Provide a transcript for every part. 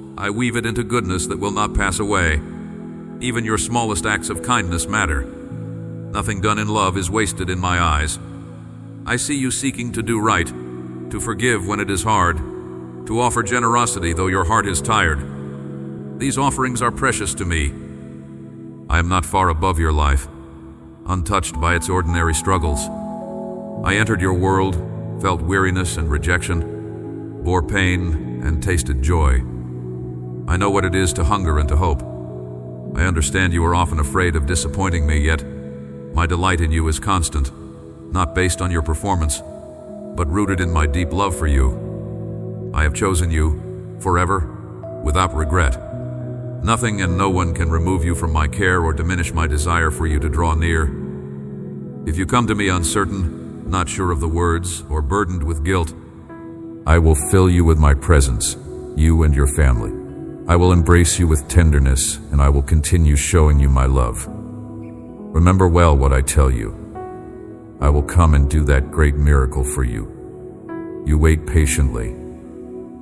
I weave it into goodness that will not pass away. Even your smallest acts of kindness matter. Nothing done in love is wasted in my eyes. I see you seeking to do right, to forgive when it is hard, to offer generosity though your heart is tired. These offerings are precious to me. I am not far above your life, untouched by its ordinary struggles. I entered your world, felt weariness and rejection, bore pain and tasted joy. I know what it is to hunger and to hope. I understand you are often afraid of disappointing me, yet my delight in you is constant, not based on your performance, but rooted in my deep love for you. I have chosen you forever, without regret. Nothing and no one can remove you from my care or diminish my desire for you to draw near. If you come to me uncertain, not sure of the words, or burdened with guilt, I will fill you with my presence, you and your family. I will embrace you with tenderness, and I will continue showing you my love. Remember well what I tell you. I will come and do that great miracle for you. You wait patiently.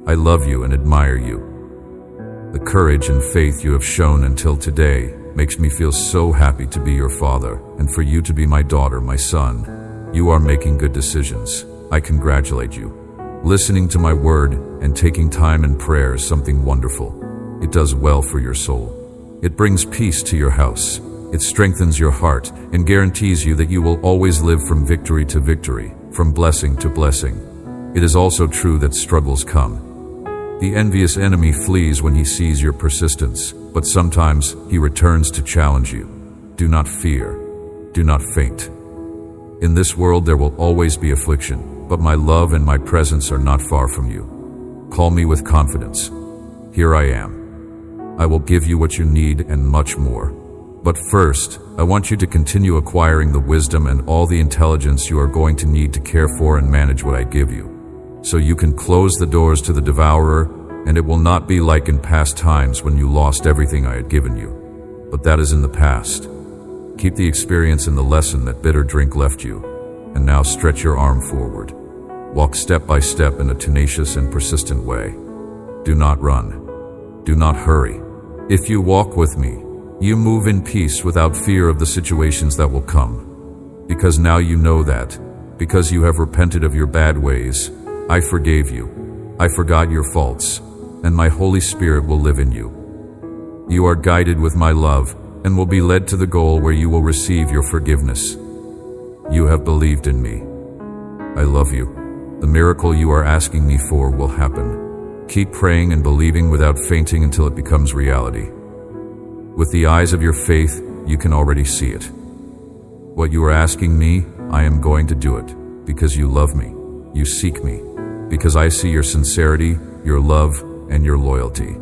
I love you and admire you. The courage and faith you have shown until today makes me feel so happy to be your father, and for you to be my daughter, my son. You are making good decisions. I congratulate you. Listening to my word and taking time in prayer is something wonderful. It does well for your soul. It brings peace to your house. It strengthens your heart and guarantees you that you will always live from victory to victory, from blessing to blessing. It is also true that struggles come. The envious enemy flees when he sees your persistence, but sometimes he returns to challenge you. Do not fear. Do not faint. In this world there will always be affliction, but my love and my presence are not far from you. Call me with confidence. Here I am. I will give you what you need and much more. But first, I want you to continue acquiring the wisdom and all the intelligence you are going to need to care for and manage what I give you, so you can close the doors to the devourer, and it will not be like in past times when you lost everything I had given you. But that is in the past. Keep the experience and the lesson that bitter drink left you, and now stretch your arm forward. Walk step by step in a tenacious and persistent way. Do not run. Do not hurry. If you walk with me, you move in peace without fear of the situations that will come. Because now you know that, because you have repented of your bad ways, I forgave you. I forgot your faults, and my Holy Spirit will live in you. You are guided with my love and will be led to the goal where you will receive your forgiveness. You have believed in me. I love you. The miracle you are asking me for will happen. Keep praying and believing without fainting until it becomes reality. With the eyes of your faith, you can already see it. What you are asking me, I am going to do it, because you love me. You seek me, because I see your sincerity, your love, and your loyalty.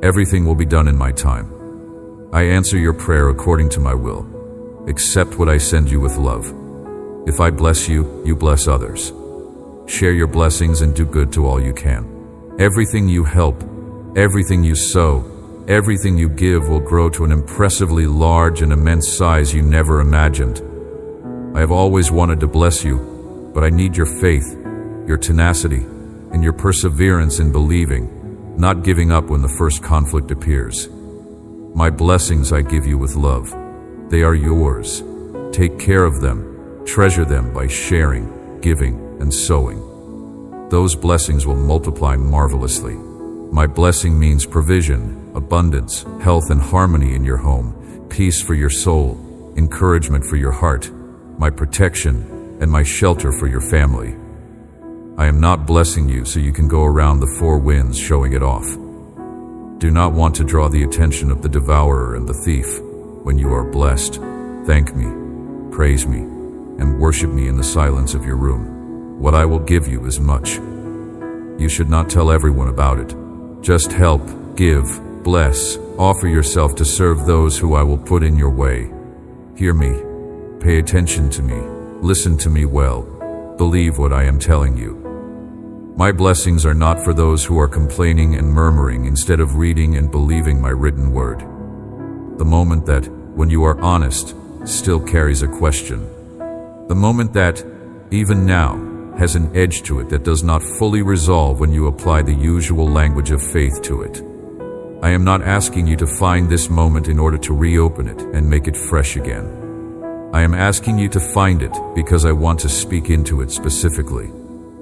Everything will be done in my time. I answer your prayer according to my will. Accept what I send you with love. If I bless you, you bless others. Share your blessings and do good to all you can. Everything you help, everything you sow, everything you give will grow to an impressively large and immense size you never imagined. I have always wanted to bless you, but I need your faith, your tenacity, and your perseverance in believing, not giving up when the first conflict appears. My blessings I give you with love. They are yours. Take care of them. Treasure them by sharing, giving, and sowing. Those blessings will multiply marvelously. My blessing means provision, abundance, health and harmony in your home, peace for your soul, encouragement for your heart, my protection, and my shelter for your family. I am not blessing you so you can go around the four winds showing it off. Do not want to draw the attention of the devourer and the thief. When you are blessed, thank me, praise me, and worship me in the silence of your room. What I will give you is much. You should not tell everyone about it. Just help, give, bless, offer yourself to serve those who I will put in your way. Hear me. Pay attention to me. Listen to me well. Believe what I am telling you. My blessings are not for those who are complaining and murmuring instead of reading and believing my written word. The moment that, when you are honest, still carries a question. The moment that, even now, has an edge to it that does not fully resolve when you apply the usual language of faith to it. I am not asking you to find this moment in order to reopen it and make it fresh again. I am asking you to find it because I want to speak into it specifically,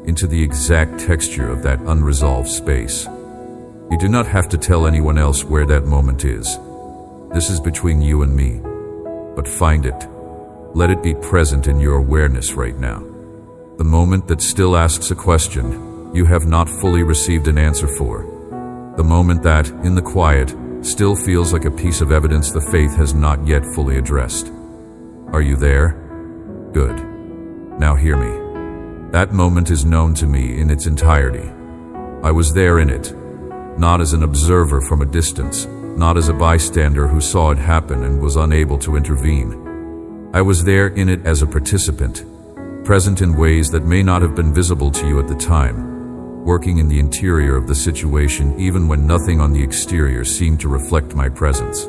into the exact texture of that unresolved space. You do not have to tell anyone else where that moment is. This is between you and me. But find it. Let it be present in your awareness right now. The moment that still asks a question you have not fully received an answer for. The moment that, in the quiet, still feels like a piece of evidence the faith has not yet fully addressed. Are you there? Good. Now hear me. That moment is known to me in its entirety. I was there in it, not as an observer from a distance, not as a bystander who saw it happen and was unable to intervene. I was there in it as a participant, present in ways that may not have been visible to you at the time, working in the interior of the situation even when nothing on the exterior seemed to reflect my presence.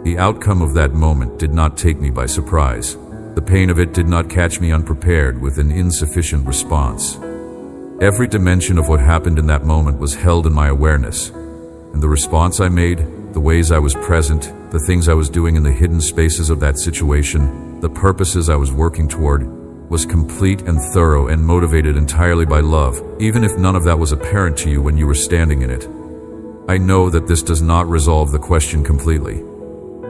The outcome of that moment did not take me by surprise. The pain of it did not catch me unprepared with an insufficient response. Every dimension of what happened in that moment was held in my awareness, and the response I made, the ways I was present, the things I was doing in the hidden spaces of that situation, the purposes I was working toward, was complete and thorough and motivated entirely by love, even if none of that was apparent to you when you were standing in it. I know that this does not resolve the question completely.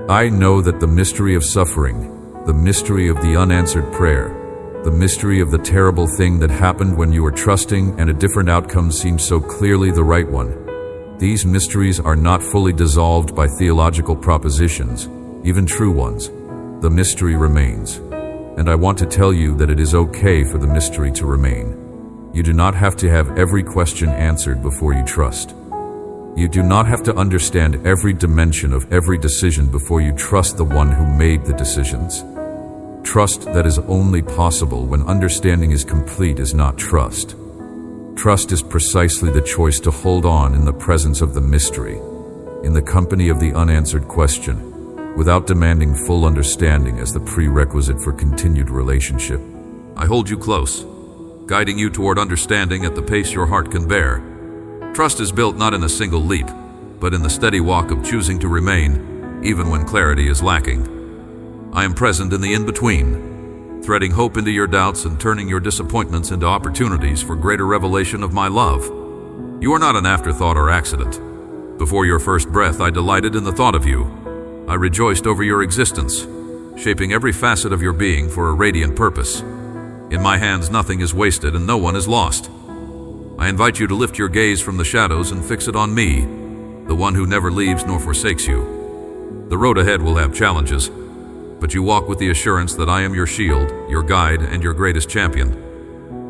I know that the mystery of suffering, the mystery of the unanswered prayer, the mystery of the terrible thing that happened when you were trusting and a different outcome seemed so clearly the right one. These mysteries are not fully dissolved by theological propositions, even true ones. The mystery remains. And I want to tell you that it is okay for the mystery to remain. You do not have to have every question answered before you trust. You do not have to understand every dimension of every decision before you trust the one who made the decisions. Trust that is only possible when understanding is complete is not trust. Trust is precisely the choice to hold on in the presence of the mystery, in the company of the unanswered question, without demanding full understanding as the prerequisite for continued relationship. I hold you close, guiding you toward understanding at the pace your heart can bear. Trust is built not in a single leap, but in the steady walk of choosing to remain, even when clarity is lacking. I am present in the in-between, threading hope into your doubts and turning your disappointments into opportunities for greater revelation of my love. You are not an afterthought or accident. Before your first breath, I delighted in the thought of you. I rejoiced over your existence, shaping every facet of your being for a radiant purpose. In my hands, nothing is wasted and no one is lost. I invite you to lift your gaze from the shadows and fix it on me, the one who never leaves nor forsakes you. The road ahead will have challenges, but you walk with the assurance that I am your shield, your guide, and your greatest champion.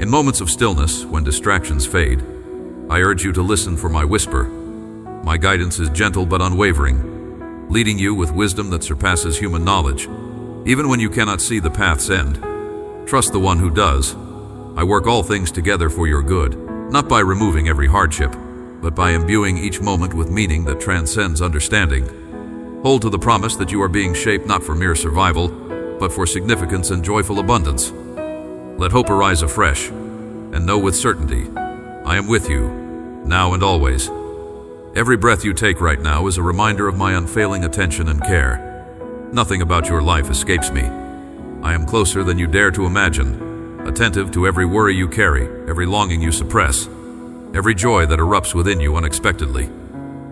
In moments of stillness, when distractions fade, I urge you to listen for my whisper. My guidance is gentle but unwavering, leading you with wisdom that surpasses human knowledge. Even when you cannot see the path's end, trust the one who does. I work all things together for your good, not by removing every hardship, but by imbuing each moment with meaning that transcends understanding. Hold to the promise that you are being shaped not for mere survival, but for significance and joyful abundance. Let hope arise afresh, and know with certainty, I am with you, now and always. Every breath you take right now is a reminder of my unfailing attention and care. Nothing about your life escapes me. I am closer than you dare to imagine, attentive to every worry you carry, every longing you suppress, every joy that erupts within you unexpectedly.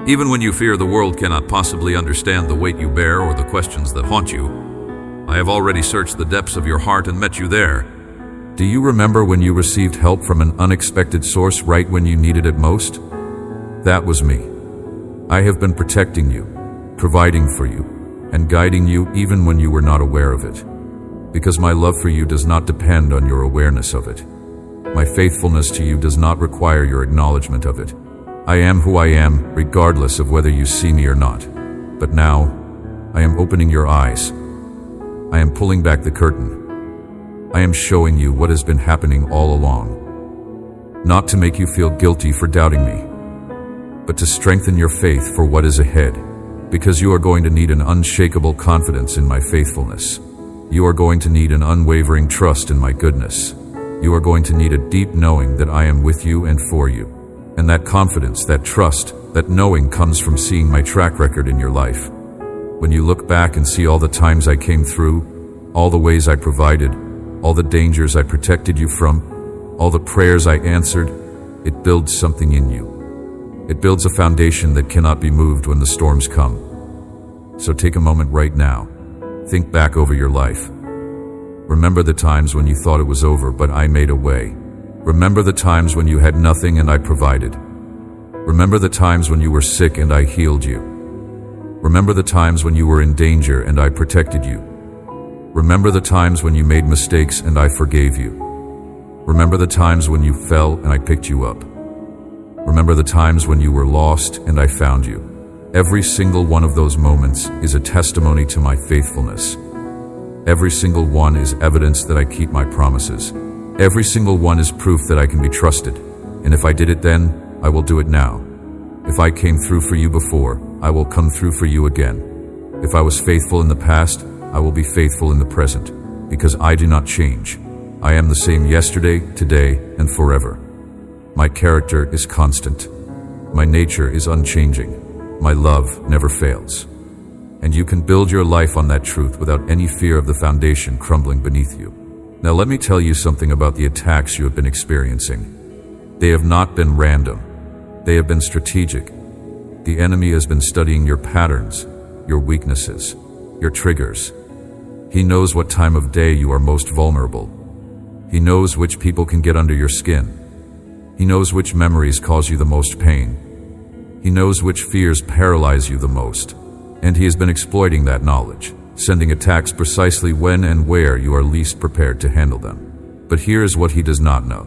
Even when you fear the world cannot possibly understand the weight you bear or the questions that haunt you, I have already searched the depths of your heart and met you there. Do you remember when you received help from an unexpected source right when you needed it most? That was me. I have been protecting you, providing for you, and guiding you even when you were not aware of it. Because my love for you does not depend on your awareness of it. My faithfulness to you does not require your acknowledgement of it. I am who I am, regardless of whether you see me or not. But now, I am opening your eyes. I am pulling back the curtain. I am showing you what has been happening all along. Not to make you feel guilty for doubting me, but to strengthen your faith for what is ahead, because you are going to need an unshakable confidence in my faithfulness. You are going to need an unwavering trust in my goodness. you are going to need a deep knowing that I am with you and for you. And that confidence, that trust, that knowing comes from seeing my track record in your life. When you look back and see all the times I came through, all the ways I provided, all the dangers I protected you from, all the prayers I answered, it builds something in you. It builds a foundation that cannot be moved when the storms come. So take a moment right now. Think back over your life. Remember the times when you thought it was over, but I made a way. Remember the times when you had nothing and I provided. Remember the times when you were sick and I healed you. Remember the times when you were in danger and I protected you. Remember the times when you made mistakes and I forgave you. Remember the times when you fell and I picked you up. Remember the times when you were lost and I found you. Every single one of those moments is a testimony to my faithfulness. Every single one is evidence that I keep my promises. Every single one is proof that I can be trusted. And if I did it then, I will do it now. If I came through for you before, I will come through for you again. If I was faithful in the past, I will be faithful in the present, because I do not change. I am the same yesterday, today, and forever. My character is constant. My nature is unchanging. My love never fails. And you can build your life on that truth without any fear of the foundation crumbling beneath you. Now let me tell you something about the attacks you have been experiencing. They have not been random. They have been strategic. The enemy has been studying your patterns, your weaknesses, your triggers. He knows what time of day you are most vulnerable. He knows which people can get under your skin. He knows which memories cause you the most pain. He knows which fears paralyze you the most. And he has been exploiting that knowledge, sending attacks precisely when and where you are least prepared to handle them. But here is what he does not know.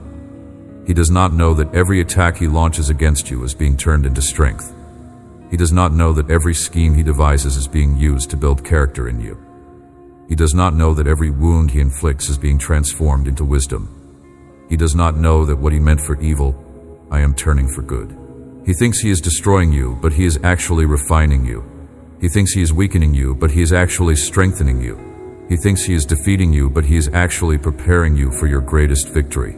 He does not know that every attack he launches against you is being turned into strength. He does not know that every scheme he devises is being used to build character in you. He does not know that every wound he inflicts is being transformed into wisdom. He does not know that what he meant for evil, I am turning for good. He thinks he is destroying you, but he is actually refining you. He thinks he is weakening you, but he is actually strengthening you. He thinks he is defeating you, but he is actually preparing you for your greatest victory.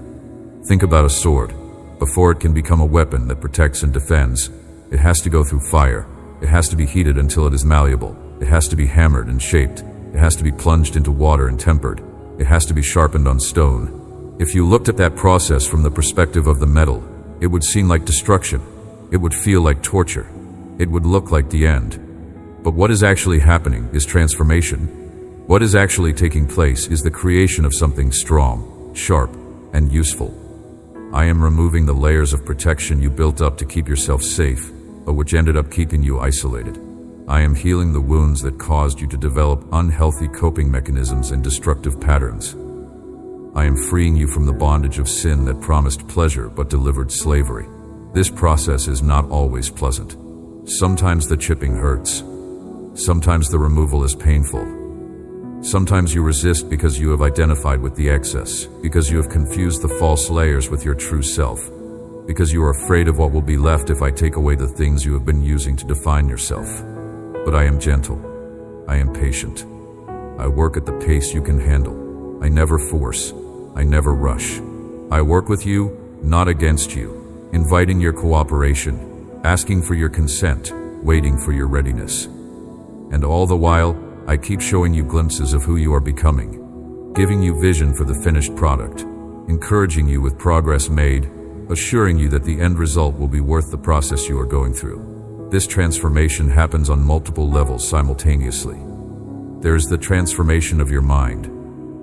Think about a sword. Before it can become a weapon that protects and defends, it has to go through fire. It has to be heated until it is malleable. It has to be hammered and shaped. It has to be plunged into water and tempered. It has to be sharpened on stone. If you looked at that process from the perspective of the metal, it would seem like destruction. It would feel like torture. It would look like the end. But what is actually happening is transformation. What is actually taking place is the creation of something strong, sharp, and useful. I am removing the layers of protection you built up to keep yourself safe, but which ended up keeping you isolated. I am healing the wounds that caused you to develop unhealthy coping mechanisms and destructive patterns. I am freeing you from the bondage of sin that promised pleasure but delivered slavery. This process is not always pleasant. Sometimes the chipping hurts. Sometimes the removal is painful. Sometimes you resist because you have identified with the excess, because you have confused the false layers with your true self, because you are afraid of what will be left if I take away the things you have been using to define yourself. But I am gentle. I am patient. I work at the pace you can handle. I never force. I never rush. I work with you, not against you, inviting your cooperation, asking for your consent, waiting for your readiness. And all the while, I keep showing you glimpses of who you are becoming, giving you vision for the finished product, encouraging you with progress made, assuring you that the end result will be worth the process you are going through. This transformation happens on multiple levels simultaneously. There is the transformation of your mind,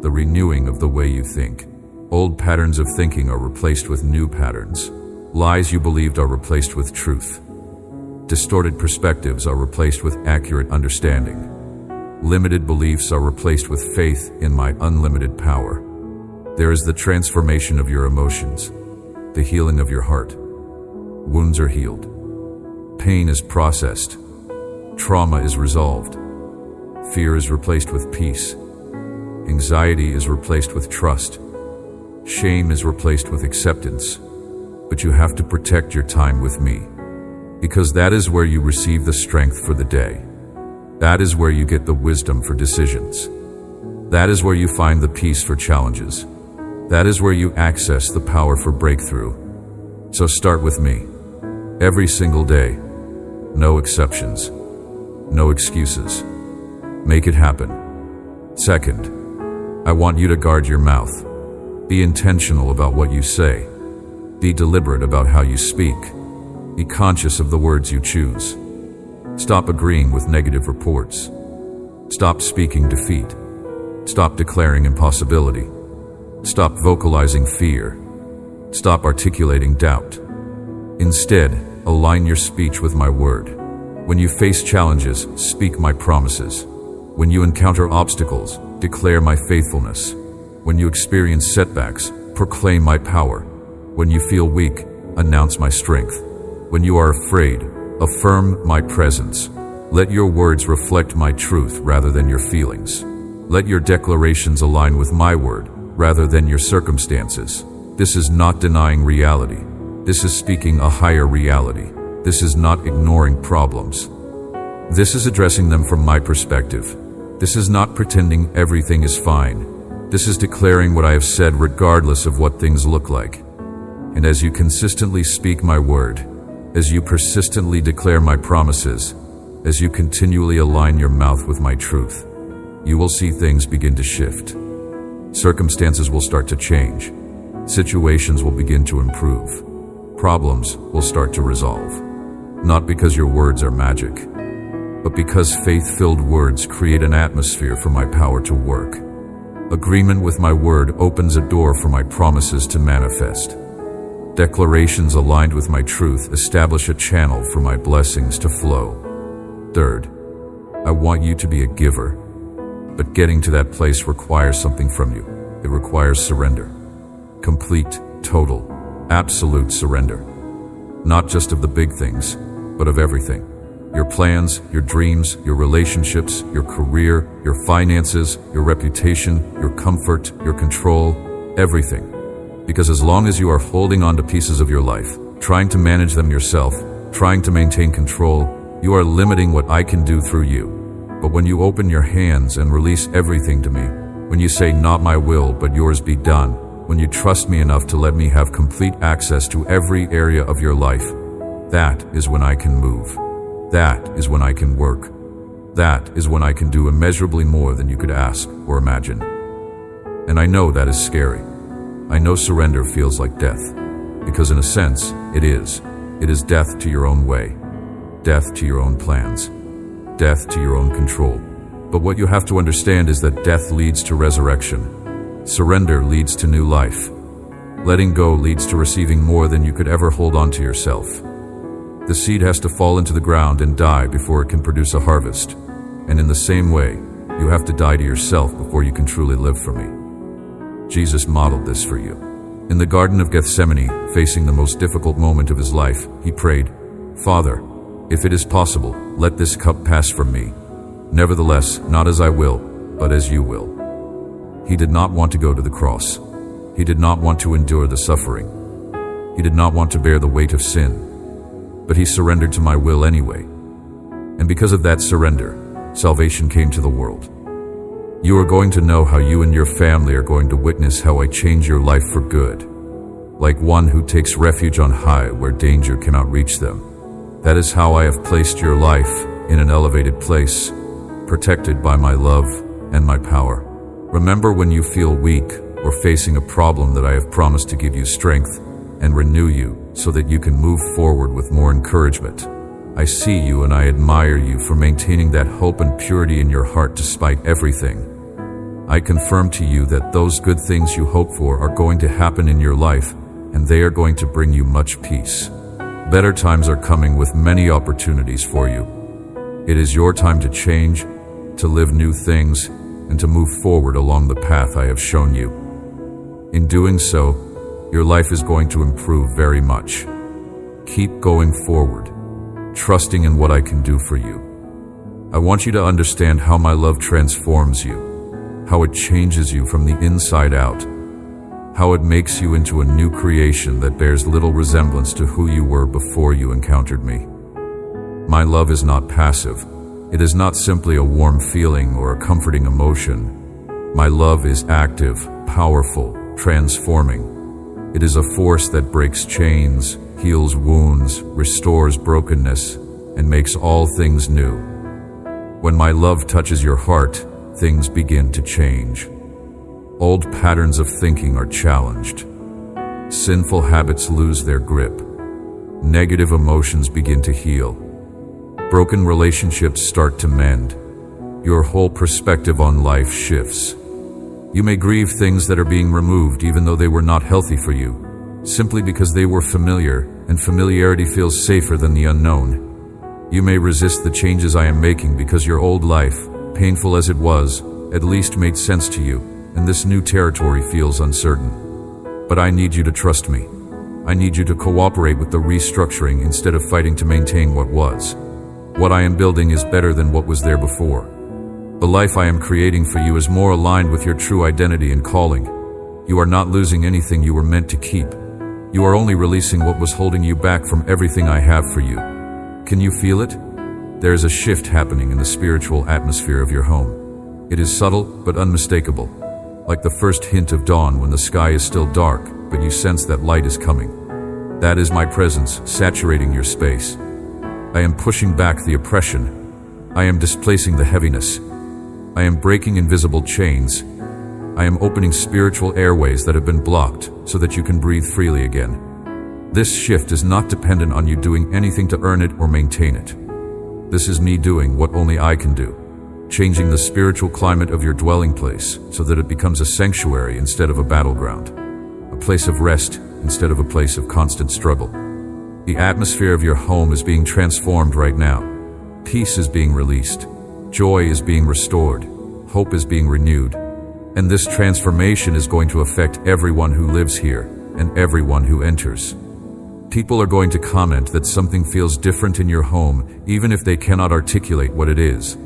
the renewing of the way you think. Old patterns of thinking are replaced with new patterns. Lies you believed are replaced with truth. Distorted perspectives are replaced with accurate understanding. Limited beliefs are replaced with faith in my unlimited power. There is the transformation of your emotions, the healing of your heart. Wounds are healed. Pain is processed. Trauma is resolved. Fear is replaced with peace. Anxiety is replaced with trust. Shame is replaced with acceptance. But you have to protect your time with me, because that is where you receive the strength for the day. That is where you get the wisdom for decisions. That is where you find the peace for challenges. That is where you access the power for breakthrough. So start with me. Every single day. No exceptions. No excuses. Make it happen. Second, I want you to guard your mouth. Be intentional about what you say. Be deliberate about how you speak. Be conscious of the words you choose. Stop agreeing with negative reports. Stop speaking defeat. Stop declaring impossibility. Stop vocalizing fear. Stop articulating doubt. Instead, align your speech with my word. When you face challenges, speak my promises. When you encounter obstacles, declare my faithfulness. When you experience setbacks, proclaim my power. When you feel weak, announce my strength. When you are afraid, affirm my presence. Let your words reflect my truth rather than your feelings. Let your declarations align with my word rather than your circumstances. This is not denying reality. This is speaking a higher reality. This is not ignoring problems. This is addressing them from my perspective. This is not pretending everything is fine. This is declaring what I have said regardless of what things look like. And as you consistently speak my word, as you persistently declare my promises, as you continually align your mouth with my truth, you will see things begin to shift. Circumstances will start to change. Situations will begin to improve. Problems will start to resolve. Not because your words are magic, but because faith-filled words create an atmosphere for my power to work. Agreement with my word opens a door for my promises to manifest. Declarations aligned with my truth establish a channel for my blessings to flow. Third, I want you to be a giver, but getting to that place requires something from you. It requires surrender. Complete, total, absolute surrender. Not just of the big things, but of everything. Your plans, your dreams, your relationships, your career, your finances, your reputation, your comfort, your control, everything. Because as long as you are holding on to pieces of your life, trying to manage them yourself, trying to maintain control, you are limiting what I can do through you. But when you open your hands and release everything to me, when you say, not my will, but yours be done, when you trust me enough to let me have complete access to every area of your life, that is when I can move. That is when I can work. That is when I can do immeasurably more than you could ask or imagine. And I know that is scary. I know surrender feels like death, because in a sense, it is. It is death to your own way, death to your own plans, death to your own control. But what you have to understand is that death leads to resurrection. Surrender leads to new life. Letting go leads to receiving more than you could ever hold on to yourself. The seed has to fall into the ground and die before it can produce a harvest. And in the same way, you have to die to yourself before you can truly live for me. Jesus modeled this for you. In the Garden of Gethsemane, facing the most difficult moment of his life, he prayed, "Father, if it is possible, let this cup pass from me. Nevertheless, not as I will, but as you will." He did not want to go to the cross. He did not want to endure the suffering. He did not want to bear the weight of sin. But he surrendered to my will anyway. And because of that surrender, salvation came to the world. You are going to know how you and your family are going to witness how I change your life for good. Like one who takes refuge on high where danger cannot reach them. That is how I have placed your life in an elevated place, protected by my love and my power. Remember when you feel weak or facing a problem that I have promised to give you strength and renew you so that you can move forward with more encouragement. I see you and I admire you for maintaining that hope and purity in your heart despite everything. I confirm to you that those good things you hope for are going to happen in your life, and they are going to bring you much peace. Better times are coming with many opportunities for you. It is your time to change, to live new things, and to move forward along the path I have shown you. In doing so, your life is going to improve very much. Keep going forward, trusting in what I can do for you. I want you to understand how my love transforms you, how it changes you from the inside out, how it makes you into a new creation that bears little resemblance to who you were before you encountered me. My love is not passive. It is not simply a warm feeling or a comforting emotion. My love is active, powerful, transforming. It is a force that breaks chains, heals wounds, restores brokenness, and makes all things new. When my love touches your heart, things begin to change. Old patterns of thinking are challenged. Sinful habits lose their grip. Negative emotions begin to heal. Broken relationships start to mend. Your whole perspective on life shifts. You may grieve things that are being removed even though they were not healthy for you, simply because they were familiar, and familiarity feels safer than the unknown. You may resist the changes I am making because your old life, painful as it was, at least made sense to you, and this new territory feels uncertain. But I need you to trust me. I need you to cooperate with the restructuring instead of fighting to maintain what was. What I am building is better than what was there before. The life I am creating for you is more aligned with your true identity and calling. You are not losing anything you were meant to keep. You are only releasing what was holding you back from everything I have for you. Can you feel it? There is a shift happening in the spiritual atmosphere of your home. It is subtle but unmistakable, like the first hint of dawn when the sky is still dark, but you sense that light is coming. That is my presence saturating your space. I am pushing back the oppression. I am displacing the heaviness. I am breaking invisible chains. I am opening spiritual airways that have been blocked so that you can breathe freely again. This shift is not dependent on you doing anything to earn it or maintain it. This is me doing what only I can do, changing the spiritual climate of your dwelling place so that it becomes a sanctuary instead of a battleground, a place of rest instead of a place of constant struggle. The atmosphere of your home is being transformed right now. Peace is being released. Joy is being restored. Hope is being renewed. And this transformation is going to affect everyone who lives here and everyone who enters. People are going to comment that something feels different in your home, even if they cannot articulate what it is.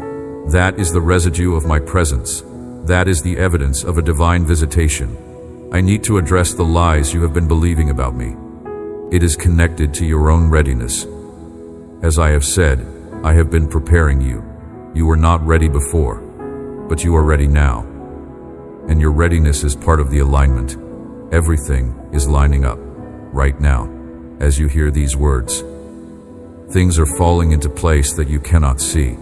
That is the residue of my presence. That is the evidence of a divine visitation. I need to address the lies you have been believing about me. It is connected to your own readiness. As I have said, I have been preparing you. You were not ready before, but you are ready now. And your readiness is part of the alignment. Everything is lining up right now as you hear these words. Things are falling into place that you cannot see.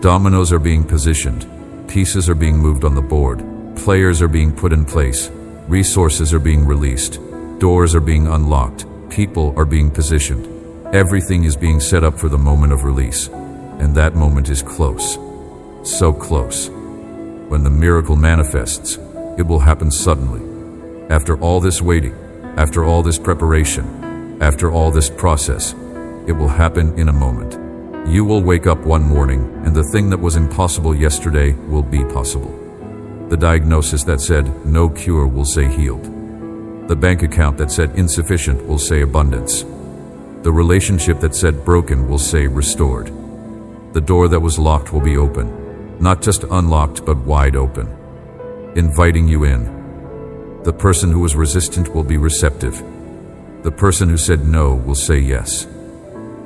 Dominoes are being positioned. Pieces are being moved on the board. Players are being put in place. Resources are being released. Doors are being unlocked. People are being positioned. Everything is being set up for the moment of release. And that moment is close. So close. When the miracle manifests, it will happen suddenly. After all this waiting, after all this preparation, after all this process, it will happen in a moment. You will wake up one morning, and the thing that was impossible yesterday will be possible. The diagnosis that said no cure will say healed. The bank account that said insufficient will say abundance. The relationship that said broken will say restored. The door that was locked will be open, not just unlocked but wide open, inviting you in. The person who was resistant will be receptive. The person who said no will say yes.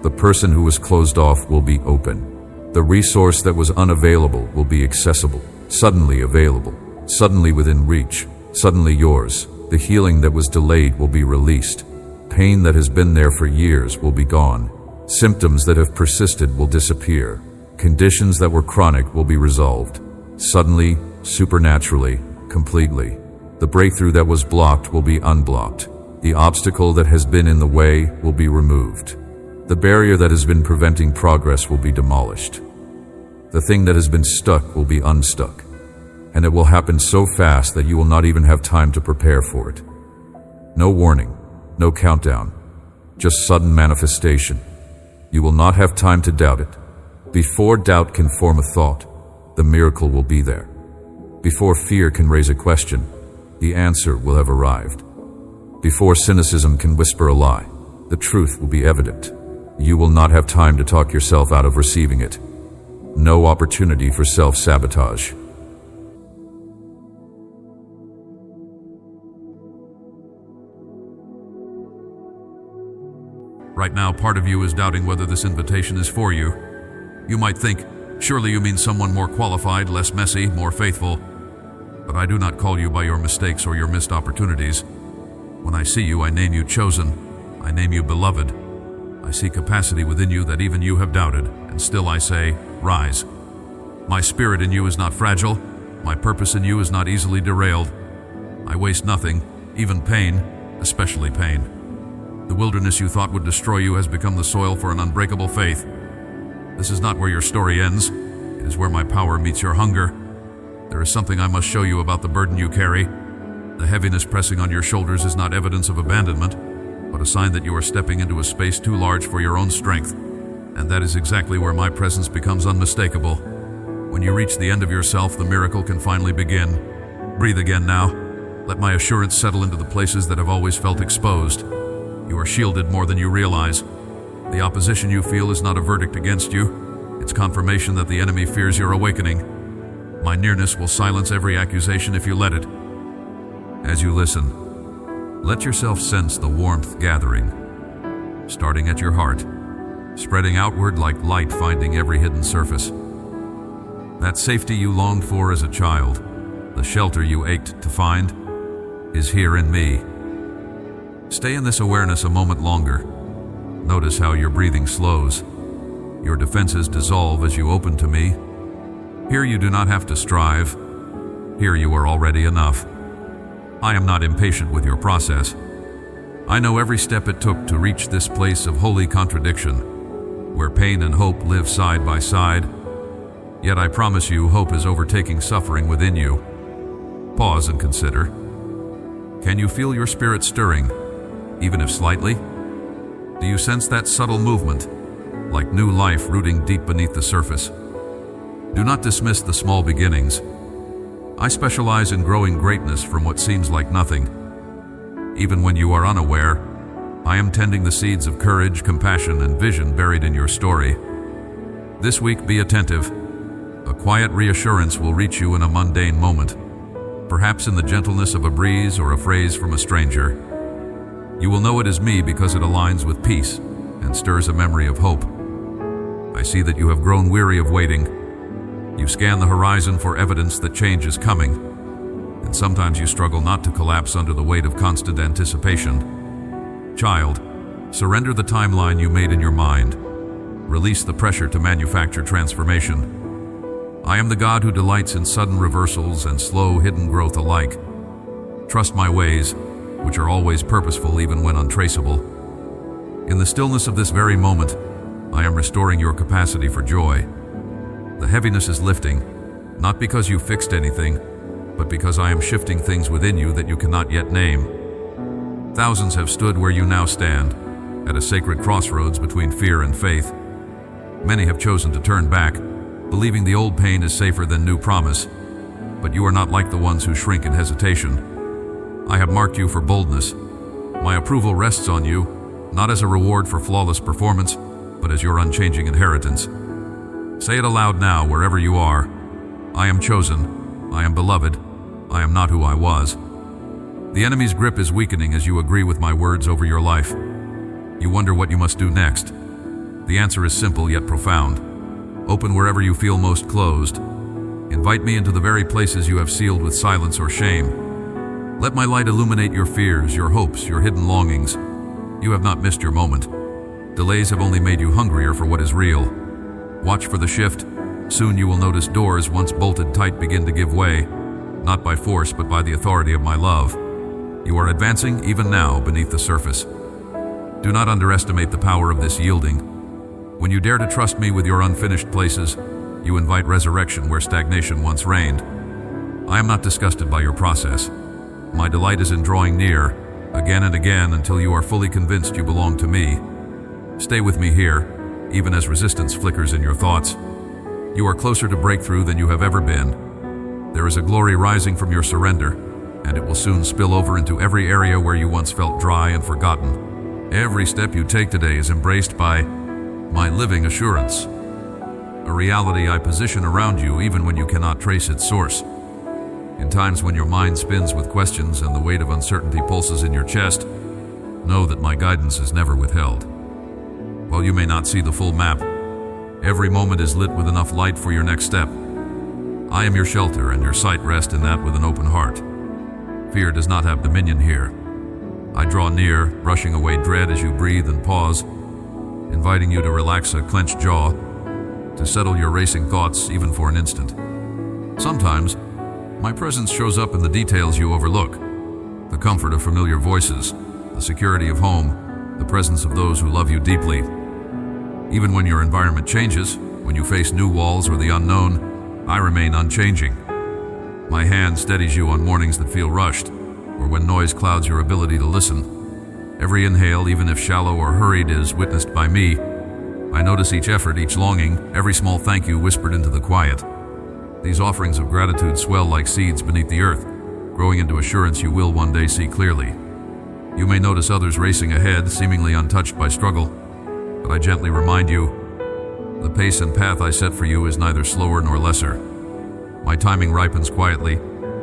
The person who was closed off will be open. The resource that was unavailable will be accessible, suddenly available, suddenly within reach, suddenly yours. The healing that was delayed will be released. Pain that has been there for years will be gone. Symptoms that have persisted will disappear. Conditions that were chronic will be resolved. Suddenly, supernaturally, completely. The breakthrough that was blocked will be unblocked. The obstacle that has been in the way will be removed. The barrier that has been preventing progress will be demolished. The thing that has been stuck will be unstuck. And it will happen so fast that you will not even have time to prepare for it. No warning, no countdown, just sudden manifestation. You will not have time to doubt it. Before doubt can form a thought, the miracle will be there. Before fear can raise a question, the answer will have arrived. Before cynicism can whisper a lie, the truth will be evident. You will not have time to talk yourself out of receiving it. No opportunity for self-sabotage. Right now, part of you is doubting whether this invitation is for you. You might think, surely you mean someone more qualified, less messy, more faithful. But I do not call you by your mistakes or your missed opportunities. When I see you, I name you chosen. I name you beloved. I see capacity within you that even you have doubted, and still I say, rise. My spirit in you is not fragile. My purpose in you is not easily derailed. I waste nothing, even pain, especially pain. The wilderness you thought would destroy you has become the soil for an unbreakable faith. This is not where your story ends. It is where my power meets your hunger. There is something I must show you about the burden you carry. The heaviness pressing on your shoulders is not evidence of abandonment, but a sign that you are stepping into a space too large for your own strength. And that is exactly where my presence becomes unmistakable. When you reach the end of yourself, the miracle can finally begin. Breathe again now. Let my assurance settle into the places that have always felt exposed. You are shielded more than you realize. The opposition you feel is not a verdict against you. It's confirmation that the enemy fears your awakening. My nearness will silence every accusation if you let it. As you listen, let yourself sense the warmth gathering, starting at your heart, spreading outward like light finding every hidden surface. That safety you longed for as a child, the shelter you ached to find, is here in me. Stay in this awareness a moment longer. Notice how your breathing slows. Your defenses dissolve as you open to me. Here you do not have to strive. Here you are already enough. I am not impatient with your process. I know every step it took to reach this place of holy contradiction, where pain and hope live side by side. Yet I promise you, hope is overtaking suffering within you. Pause and consider. Can you feel your spirit stirring, even if slightly? Do you sense that subtle movement, like new life rooting deep beneath the surface? Do not dismiss the small beginnings. I specialize in growing greatness from what seems like nothing. Even when you are unaware, I am tending the seeds of courage, compassion, and vision buried in your story. This week, be attentive. A quiet reassurance will reach you in a mundane moment, perhaps in the gentleness of a breeze or a phrase from a stranger. You will know it is me because it aligns with peace and stirs a memory of hope. I see that you have grown weary of waiting. You scan the horizon for evidence that change is coming, and sometimes you struggle not to collapse under the weight of constant anticipation. Child, surrender the timeline you made in your mind. Release the pressure to manufacture transformation. I am the God who delights in sudden reversals and slow, hidden growth alike. Trust my ways, which are always purposeful even when untraceable. In the stillness of this very moment, I am restoring your capacity for joy. The heaviness is lifting, not because you fixed anything, but because I am shifting things within you that you cannot yet name. Thousands have stood where you now stand, at a sacred crossroads between fear and faith. Many have chosen to turn back, believing the old pain is safer than new promise. But you are not like the ones who shrink in hesitation. I have marked you for boldness. My approval rests on you, not as a reward for flawless performance, but as your unchanging inheritance. Say it aloud now, wherever you are. I am chosen. I am beloved. I am not who I was. The enemy's grip is weakening as you agree with my words over your life. You wonder what you must do next. The answer is simple yet profound. Open wherever you feel most closed. Invite me into the very places you have sealed with silence or shame. Let my light illuminate your fears, your hopes, your hidden longings. You have not missed your moment. Delays have only made you hungrier for what is real. Watch for the shift. Soon you will notice doors once bolted tight begin to give way, not by force but by the authority of my love. You are advancing even now beneath the surface. Do not underestimate the power of this yielding. When you dare to trust me with your unfinished places, you invite resurrection where stagnation once reigned. I am not disgusted by your process. My delight is in drawing near, again and again, until you are fully convinced you belong to me. Stay with me here, even as resistance flickers in your thoughts. You are closer to breakthrough than you have ever been. There is a glory rising from your surrender, and it will soon spill over into every area where you once felt dry and forgotten. Every step you take today is embraced by my living assurance, a reality I position around you even when you cannot trace its source. In times when your mind spins with questions and the weight of uncertainty pulses in your chest, know that my guidance is never withheld. While you may not see the full map, every moment is lit with enough light for your next step. I am your shelter, and your sight rests in that with an open heart. Fear does not have dominion here. I draw near, brushing away dread as you breathe and pause, inviting you to relax a clenched jaw, to settle your racing thoughts even for an instant. Sometimes, my presence shows up in the details you overlook: the comfort of familiar voices, the security of home, the presence of those who love you deeply. Even when your environment changes, when you face new walls or the unknown, I remain unchanging. My hand steadies you on mornings that feel rushed, or when noise clouds your ability to listen. Every inhale, even if shallow or hurried, is witnessed by me. I notice each effort, each longing, every small thank you whispered into the quiet. These offerings of gratitude swell like seeds beneath the earth, growing into assurance you will one day see clearly. You may notice others racing ahead, seemingly untouched by struggle, but I gently remind you, the pace and path I set for you is neither slower nor lesser. My timing ripens quietly,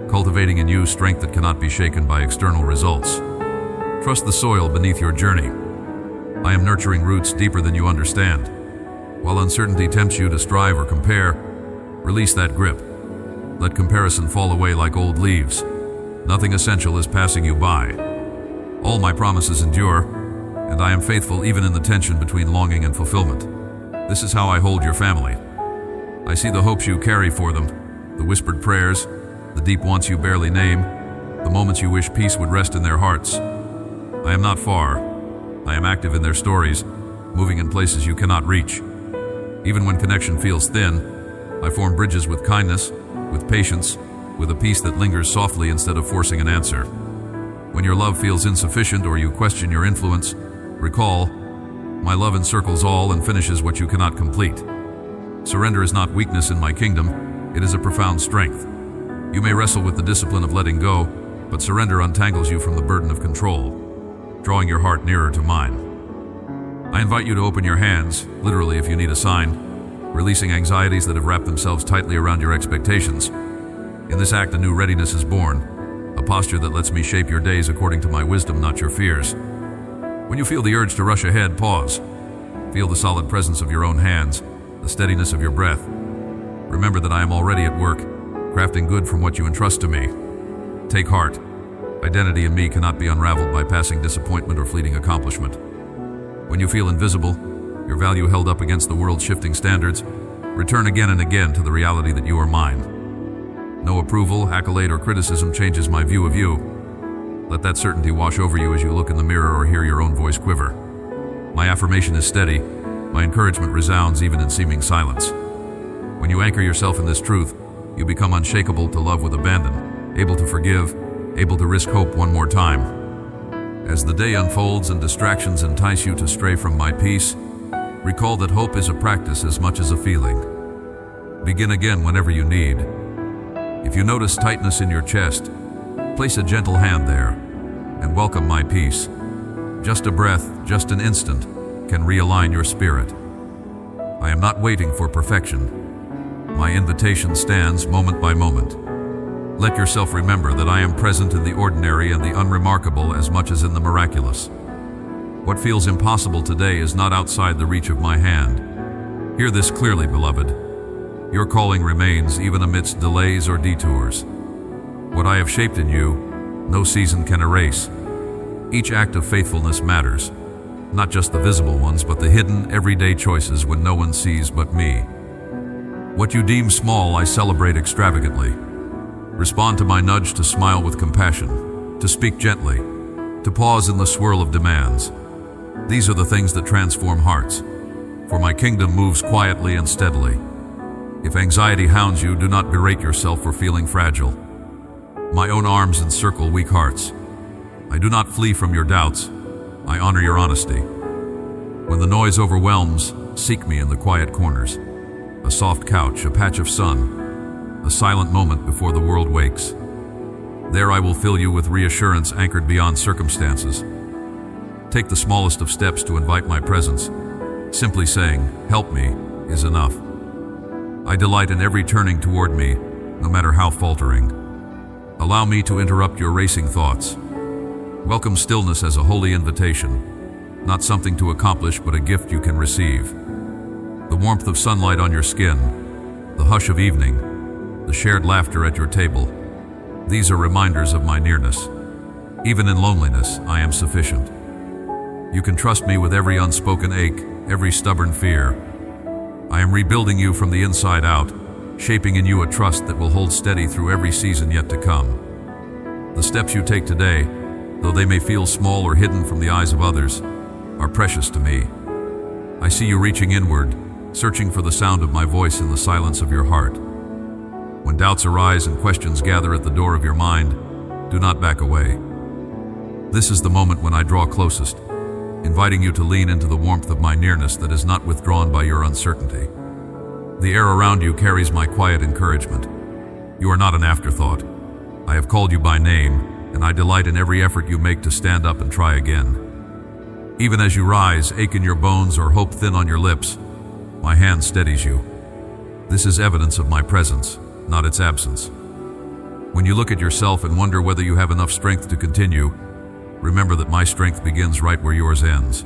cultivating in you strength that cannot be shaken by external results. Trust the soil beneath your journey. I am nurturing roots deeper than you understand. While uncertainty tempts you to strive or compare, release that grip. Let comparison fall away like old leaves. Nothing essential is passing you by. All my promises endure, and I am faithful even in the tension between longing and fulfillment. This is how I hold your family. I see the hopes you carry for them, the whispered prayers, the deep wants you barely name, the moments you wish peace would rest in their hearts. I am not far. I am active in their stories, moving in places you cannot reach. Even when connection feels thin, I form bridges with kindness, with patience, with a peace that lingers softly instead of forcing an answer. When your love feels insufficient or you question your influence, recall, my love encircles all and finishes what you cannot complete. Surrender is not weakness in my kingdom, it is a profound strength. You may wrestle with the discipline of letting go, but surrender untangles you from the burden of control, drawing your heart nearer to mine. I invite you to open your hands, literally if you need a sign, releasing anxieties that have wrapped themselves tightly around your expectations. In this act, a new readiness is born, a posture that lets me shape your days according to my wisdom, not your fears. When you feel the urge to rush ahead, pause. Feel the solid presence of your own hands, the steadiness of your breath. Remember that I am already at work, crafting good from what you entrust to me. Take heart. Identity in me cannot be unraveled by passing disappointment or fleeting accomplishment. When you feel invisible, your value held up against the world's shifting standards, return again and again to the reality that you are mine. No approval, accolade, or criticism changes my view of you. Let that certainty wash over you as you look in the mirror or hear your own voice quiver. My affirmation is steady. My encouragement resounds even in seeming silence. When you anchor yourself in this truth, you become unshakable to love with abandon, able to forgive, able to risk hope one more time. As the day unfolds and distractions entice you to stray from my peace, recall that hope is a practice as much as a feeling. Begin again whenever you need. If you notice tightness in your chest, place a gentle hand there and welcome my peace. Just a breath, just an instant, can realign your spirit. I am not waiting for perfection. My invitation stands moment by moment. Let yourself remember that I am present in the ordinary and the unremarkable as much as in the miraculous. What feels impossible today is not outside the reach of my hand. Hear this clearly, beloved. Your calling remains even amidst delays or detours. What I have shaped in you, no season can erase. Each act of faithfulness matters, not just the visible ones, but the hidden, everyday choices when no one sees but me. What you deem small, I celebrate extravagantly. Respond to my nudge to smile with compassion, to speak gently, to pause in the swirl of demands. These are the things that transform hearts, for my kingdom moves quietly and steadily. If anxiety hounds you, do not berate yourself for feeling fragile. My own arms encircle weak hearts. I do not flee from your doubts. I honor your honesty. When the noise overwhelms, seek me in the quiet corners. A soft couch, a patch of sun, a silent moment before the world wakes. There I will fill you with reassurance anchored beyond circumstances. Take the smallest of steps to invite my presence. Simply saying, "Help me," is enough. I delight in every turning toward me, no matter how faltering. Allow me to interrupt your racing thoughts. Welcome stillness as a holy invitation, not something to accomplish but a gift you can receive. The warmth of sunlight on your skin, the hush of evening, the shared laughter at your table. These are reminders of my nearness. Even in loneliness, I am sufficient. You can trust me with every unspoken ache, every stubborn fear. I am rebuilding you from the inside out, shaping in you a trust that will hold steady through every season yet to come. The steps you take today, though they may feel small or hidden from the eyes of others, are precious to me. I see you reaching inward, searching for the sound of my voice in the silence of your heart. When doubts arise and questions gather at the door of your mind, do not back away. This is the moment when I draw closest, inviting you to lean into the warmth of my nearness that is not withdrawn by your uncertainty. The air around you carries my quiet encouragement. You are not an afterthought. I have called you by name, and I delight in every effort you make to stand up and try again. Even as you rise, ache in your bones or hope thin on your lips, my hand steadies you. This is evidence of my presence, not its absence. When you look at yourself and wonder whether you have enough strength to continue, remember that my strength begins right where yours ends.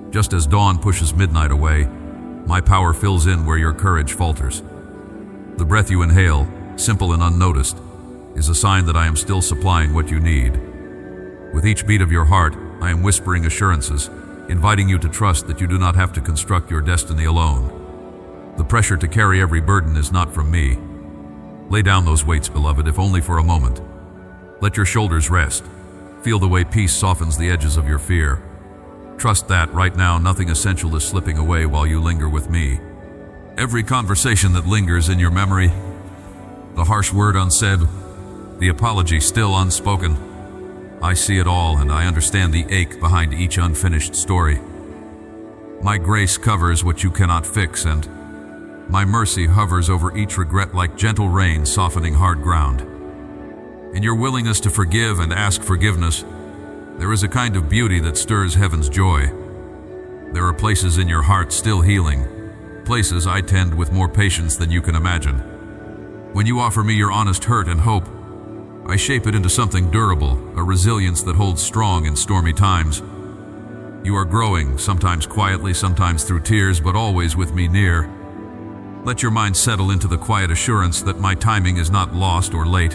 Just as dawn pushes midnight away, my power fills in where your courage falters. The breath you inhale, simple and unnoticed, is a sign that I am still supplying what you need. With each beat of your heart, I am whispering assurances, inviting you to trust that you do not have to construct your destiny alone. The pressure to carry every burden is not from me. Lay down those weights, beloved, if only for a moment. Let your shoulders rest. Feel the way peace softens the edges of your fear. Trust that, right now, nothing essential is slipping away while you linger with me. Every conversation that lingers in your memory, the harsh word unsaid, the apology still unspoken, I see it all and I understand the ache behind each unfinished story. My grace covers what you cannot fix, and my mercy hovers over each regret like gentle rain softening hard ground. In your willingness to forgive and ask forgiveness, there is a kind of beauty that stirs heaven's joy. There are places in your heart still healing, places I tend with more patience than you can imagine. When you offer me your honest hurt and hope, I shape it into something durable, a resilience that holds strong in stormy times. You are growing, sometimes quietly, sometimes through tears, but always with me near. Let your mind settle into the quiet assurance that my timing is not lost or late.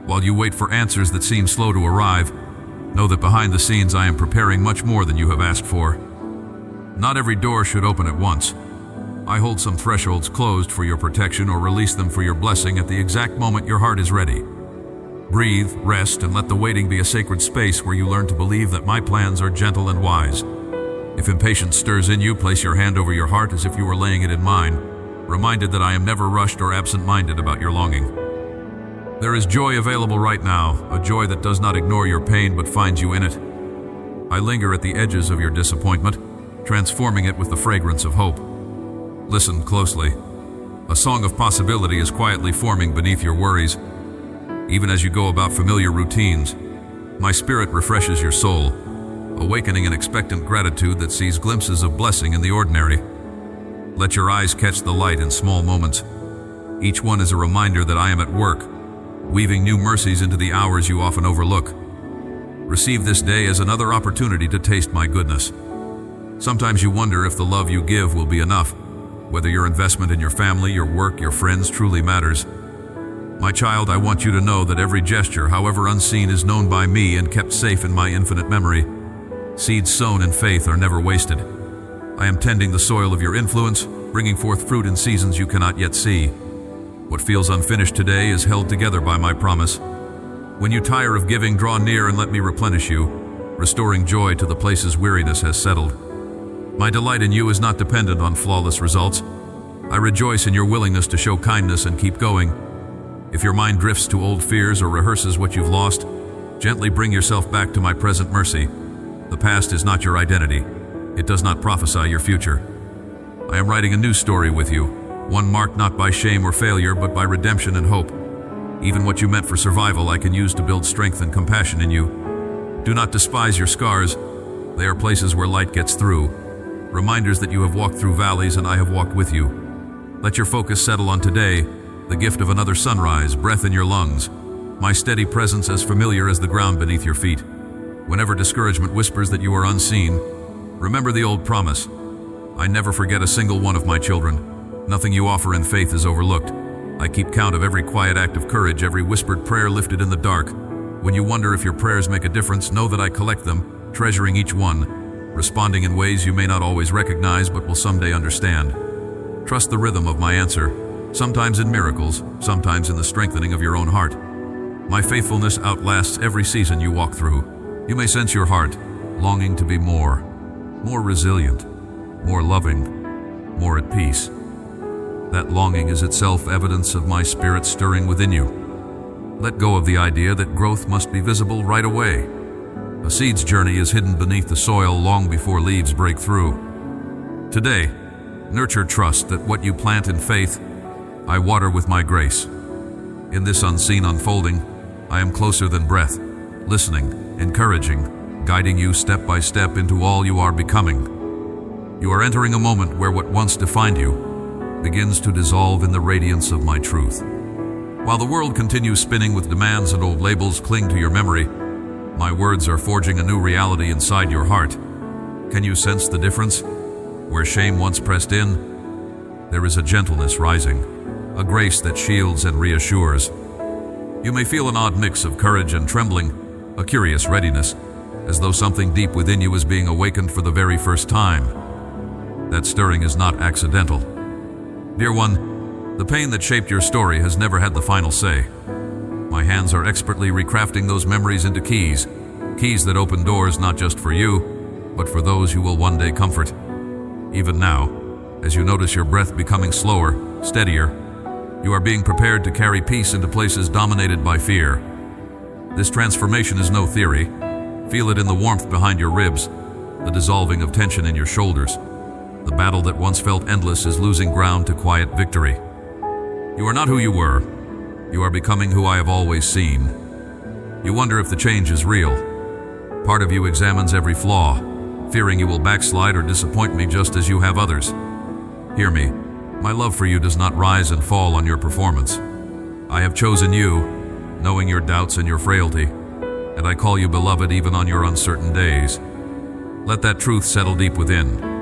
While you wait for answers that seem slow to arrive, know that behind the scenes I am preparing much more than you have asked for. Not every door should open at once. I hold some thresholds closed for your protection or release them for your blessing at the exact moment your heart is ready. Breathe, rest, and let the waiting be a sacred space where you learn to believe that my plans are gentle and wise. If impatience stirs in you, place your hand over your heart as if you were laying it in mine, reminded that I am never rushed or absent-minded about your longing. There is joy available right now, a joy that does not ignore your pain but finds you in it. I linger at the edges of your disappointment, transforming it with the fragrance of hope. Listen closely. A song of possibility is quietly forming beneath your worries. Even as you go about familiar routines, my spirit refreshes your soul, awakening an expectant gratitude that sees glimpses of blessing in the ordinary. Let your eyes catch the light in small moments. Each one is a reminder that I am at work, weaving new mercies into the hours you often overlook. Receive this day as another opportunity to taste my goodness. Sometimes you wonder if the love you give will be enough, whether your investment in your family, your work, your friends truly matters. My child, I want you to know that every gesture, however unseen, is known by me and kept safe in my infinite memory. Seeds sown in faith are never wasted. I am tending the soil of your influence, bringing forth fruit in seasons you cannot yet see. What feels unfinished today is held together by my promise. When you tire of giving, draw near and let me replenish you, restoring joy to the places weariness has settled. My delight in you is not dependent on flawless results. I rejoice in your willingness to show kindness and keep going. If your mind drifts to old fears or rehearses what you've lost, gently bring yourself back to my present mercy. The past is not your identity. It does not prophesy your future. I am writing a new story with you, one marked not by shame or failure, but by redemption and hope. Even what you meant for survival I can use to build strength and compassion in you. Do not despise your scars. They are places where light gets through, reminders that you have walked through valleys and I have walked with you. Let your focus settle on today, the gift of another sunrise, breath in your lungs, my steady presence as familiar as the ground beneath your feet. Whenever discouragement whispers that you are unseen, remember the old promise. I never forget a single one of my children. Nothing you offer in faith is overlooked. I I keep count of every quiet act of courage, every whispered prayer lifted in the dark. When you wonder if your prayers make a difference, know that I collect them, treasuring each one, responding in ways you may not always recognize but will someday understand. Trust the rhythm of my answer, sometimes in miracles, sometimes in the strengthening of your own heart. My faithfulness outlasts every season you walk through. You may sense your heart, longing to be more resilient, more loving, more at peace. That longing is itself evidence of my spirit stirring within you. Let go of the idea that growth must be visible right away. A seed's journey is hidden beneath the soil long before leaves break through. Today, nurture trust that what you plant in faith, I water with my grace. In this unseen unfolding, I am closer than breath, listening, encouraging, guiding you step by step into all you are becoming. You are entering a moment where what once defined you begins to dissolve in the radiance of my truth. While the world continues spinning with demands and old labels cling to your memory, my words are forging a new reality inside your heart. Can you sense the difference? Where shame once pressed in, there is a gentleness rising, a grace that shields and reassures. You may feel an odd mix of courage and trembling, a curious readiness, as though something deep within you is being awakened for the very first time. That stirring is not accidental. Dear one, the pain that shaped your story has never had the final say. My hands are expertly recrafting those memories into keys that open doors not just for you, but for those you will one day comfort. Even now, as you notice your breath becoming slower, steadier, you are being prepared to carry peace into places dominated by fear. This transformation is no theory. Feel it in the warmth behind your ribs, the dissolving of tension in your shoulders. The battle that once felt endless is losing ground to quiet victory. You are not who you were. You are becoming who I have always seen. You wonder if the change is real. Part of you examines every flaw, fearing you will backslide or disappoint me just as you have others. Hear me. My love for you does not rise and fall on your performance. I have chosen you, knowing your doubts and your frailty, and I call you beloved even on your uncertain days. Let that truth settle deep within.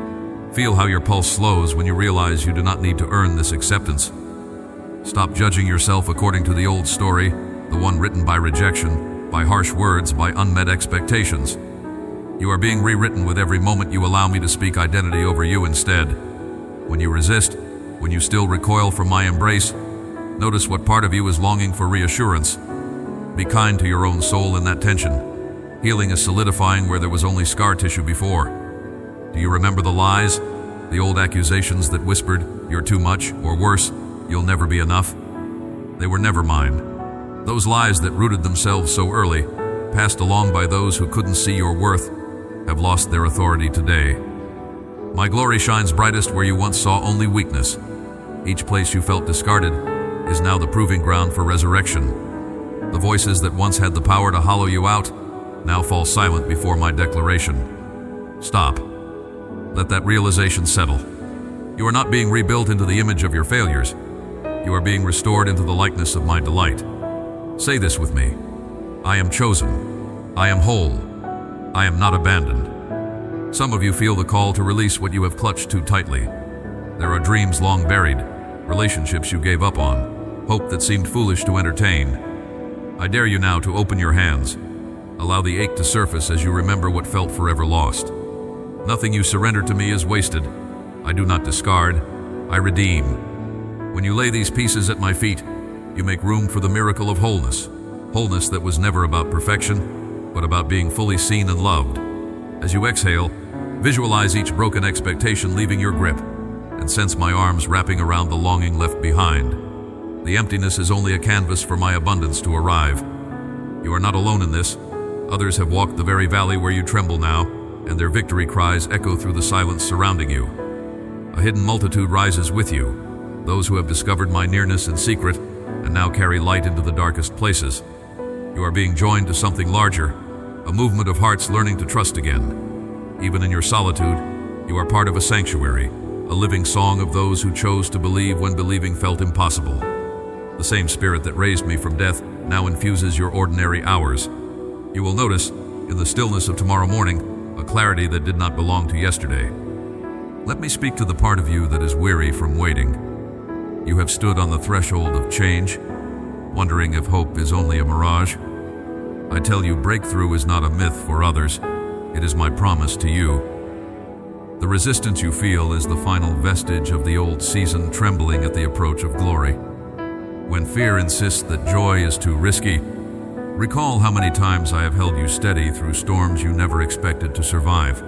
Feel how your pulse slows when you realize you do not need to earn this acceptance. Stop judging yourself according to the old story, the one written by rejection, by harsh words, by unmet expectations. You are being rewritten with every moment you allow me to speak identity over you instead. When you resist, when you still recoil from my embrace, notice what part of you is longing for reassurance. Be kind to your own soul in that tension. Healing is solidifying where there was only scar tissue before. Do you remember the lies? The old accusations that whispered, "You're too much," or worse, "You'll never be enough"? They were never mine. Those lies that rooted themselves so early, passed along by those who couldn't see your worth, have lost their authority today. My glory shines brightest where you once saw only weakness. Each place you felt discarded is now the proving ground for resurrection. The voices that once had the power to hollow you out now fall silent before my declaration. Stop. Let that realization settle. You are not being rebuilt into the image of your failures. You are being restored into the likeness of my delight. Say this with me. I am chosen. I am whole. I am not abandoned. Some of you feel the call to release what you have clutched too tightly. There are dreams long buried, relationships you gave up on, hope that seemed foolish to entertain. I dare you now to open your hands. Allow the ache to surface as you remember what felt forever lost. Nothing you surrender to me is wasted. I do not discard, I redeem. When you lay these pieces at my feet, you make room for the miracle of wholeness. Wholeness that was never about perfection, but about being fully seen and loved. As you exhale, visualize each broken expectation leaving your grip, and sense my arms wrapping around the longing left behind. The emptiness is only a canvas for my abundance to arrive. You are not alone in this. Others have walked the very valley where you tremble now, and their victory cries echo through the silence surrounding you. A hidden multitude rises with you, those who have discovered my nearness in secret and now carry light into the darkest places. You are being joined to something larger, a movement of hearts learning to trust again. Even in your solitude, you are part of a sanctuary, a living song of those who chose to believe when believing felt impossible. The same spirit that raised me from death now infuses your ordinary hours. You will notice, in the stillness of tomorrow morning, a clarity that did not belong to yesterday. Let me speak to the part of you that is weary from waiting. You have stood on the threshold of change, wondering if hope is only a mirage. I tell you, breakthrough is not a myth for others. It is my promise to you. The resistance you feel is the final vestige of the old season trembling at the approach of glory. When fear insists that joy is too risky, recall how many times I have held you steady through storms you never expected to survive.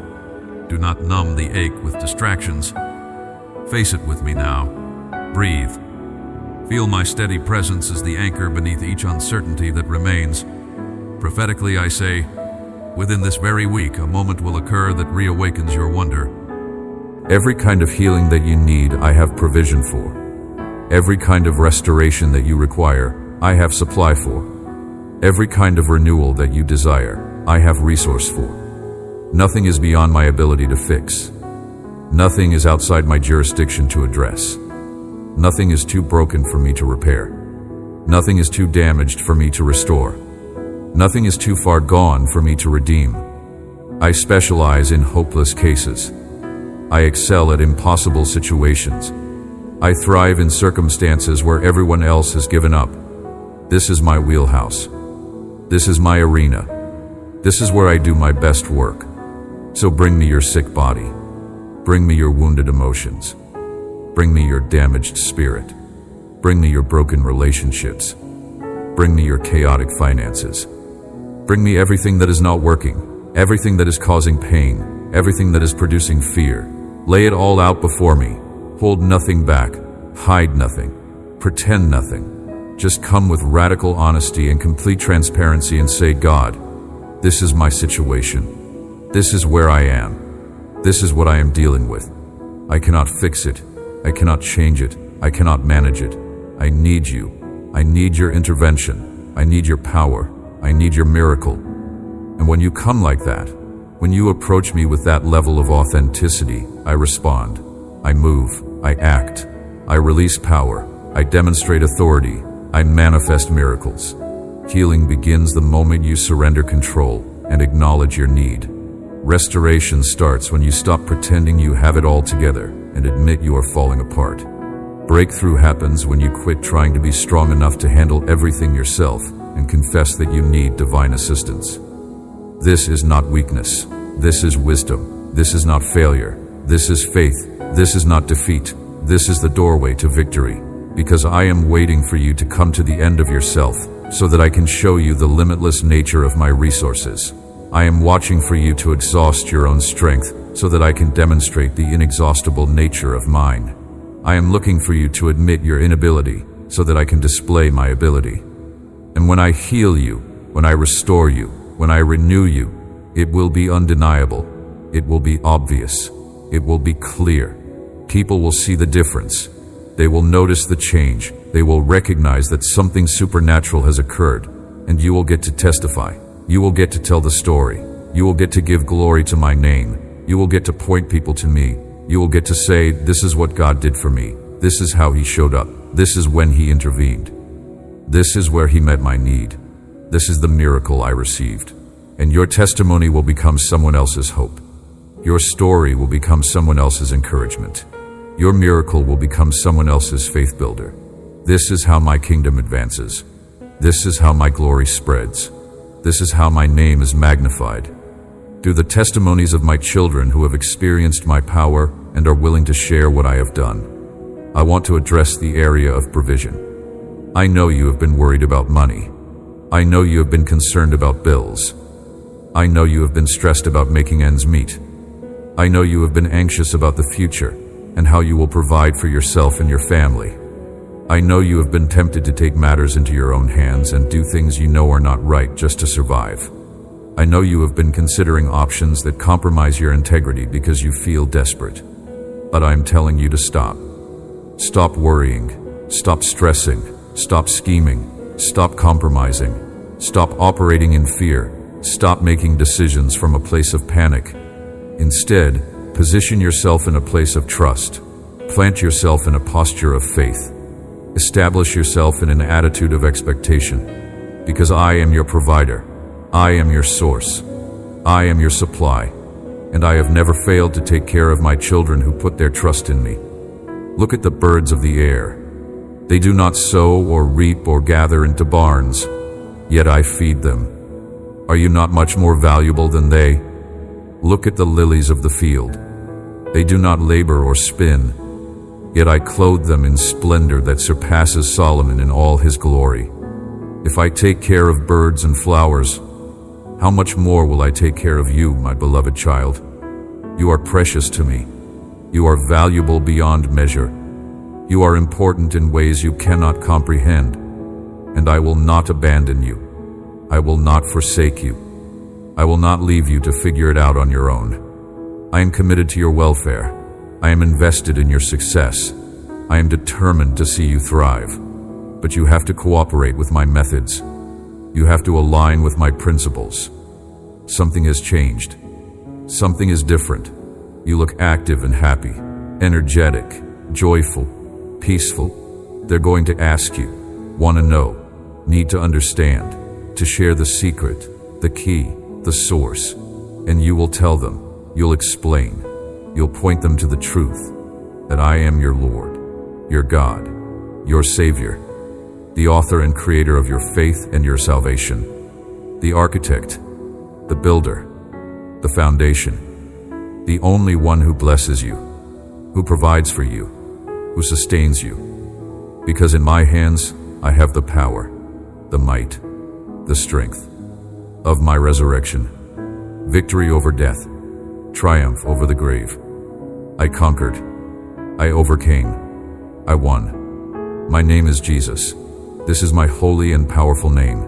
Do not numb the ache with distractions. Face it with me now. Breathe. Feel my steady presence as the anchor beneath each uncertainty that remains. Prophetically, I say, within this very week, a moment will occur that reawakens your wonder. Every kind of healing that you need, I have provision for. Every kind of restoration that you require, I have supply for. Every kind of renewal that you desire, I have resource for. Nothing is beyond my ability to fix. Nothing is outside my jurisdiction to address. Nothing is too broken for me to repair. Nothing is too damaged for me to restore. Nothing is too far gone for me to redeem. I specialize in hopeless cases. I excel at impossible situations. I thrive in circumstances where everyone else has given up. This is my wheelhouse. This is my arena. This is where I do my best work. So bring me your sick body. Bring me your wounded emotions. Bring me your damaged spirit. Bring me your broken relationships. Bring me your chaotic finances. Bring me everything that is not working, everything that is causing pain, everything that is producing fear. Lay it all out before me. Hold nothing back. Hide nothing. Pretend nothing. Just come with radical honesty and complete transparency and say, God, this is my situation. This is where I am. This is what I am dealing with. I cannot fix it. I cannot change it. I cannot manage it. I need you. I need your intervention. I need your power. I need your miracle. And when you come like that, when you approach me with that level of authenticity, I respond. I move. I act. I release power. I demonstrate authority. I manifest miracles. Healing begins the moment you surrender control and acknowledge your need. Restoration starts when you stop pretending you have it all together and admit you are falling apart. Breakthrough happens when you quit trying to be strong enough to handle everything yourself and confess that you need divine assistance. This is not weakness. This is wisdom. This is not failure. This is faith. This is not defeat. This is the doorway to victory. Because I am waiting for you to come to the end of yourself so that I can show you the limitless nature of my resources. I am watching for you to exhaust your own strength so that I can demonstrate the inexhaustible nature of mine. I am looking for you to admit your inability so that I can display my ability. And when I heal you, when I restore you, when I renew you, it will be undeniable. It will be obvious. It will be clear. People will see the difference. They will notice the change. They will recognize that something supernatural has occurred, and you will get to testify. You will get to tell the story. You will get to give glory to my name. You will get to point people to me. You will get to say, this is what God did for me. This is how he showed up. This is when he intervened. This is where he met my need. This is the miracle I received. And your testimony will become someone else's hope. Your story will become someone else's encouragement. Your miracle will become someone else's faith builder. This is how my kingdom advances. This is how my glory spreads. This is how my name is magnified. Through the testimonies of my children who have experienced my power and are willing to share what I have done. I want to address the area of provision. I know you have been worried about money. I know you have been concerned about bills. I know you have been stressed about making ends meet. I know you have been anxious about the future and how you will provide for yourself and your family. I know you have been tempted to take matters into your own hands and do things you know are not right just to survive. I know you have been considering options that compromise your integrity because you feel desperate. But I am telling you to stop. Stop worrying. Stop stressing. Stop scheming. Stop compromising. Stop operating in fear. Stop making decisions from a place of panic. Instead, position yourself in a place of trust. Plant yourself in a posture of faith. Establish yourself in an attitude of expectation. Because I am your provider. I am your source. I am your supply. And I have never failed to take care of my children who put their trust in me. Look at the birds of the air. They do not sow or reap or gather into barns, yet I feed them. Are you not much more valuable than they? Look at the lilies of the field. They do not labor or spin, yet I clothe them in splendor that surpasses Solomon in all his glory. If I take care of birds and flowers, how much more will I take care of you, my beloved child? You are precious to me. You are valuable beyond measure. You are important in ways you cannot comprehend, and I will not abandon you. I will not forsake you. I will not leave you to figure it out on your own. I am committed to your welfare. I am invested in your success. I am determined to see you thrive. But you have to cooperate with my methods. You have to align with my principles. Something has changed. Something is different. You look active and happy, energetic, joyful, peaceful. They're going to ask you, want to know, need to understand, to share the secret, the key, the source. And you will tell them, you'll explain, you'll point them to the truth, that I am your Lord, your God, your Savior, the author and creator of your faith and your salvation, the architect, the builder, the foundation, the only one who blesses you, who provides for you, who sustains you. Because in my hands I have the power, the might, the strength of my resurrection, victory over death, triumph over the grave. I conquered, I overcame, I won. My name is Jesus. This is my holy and powerful name,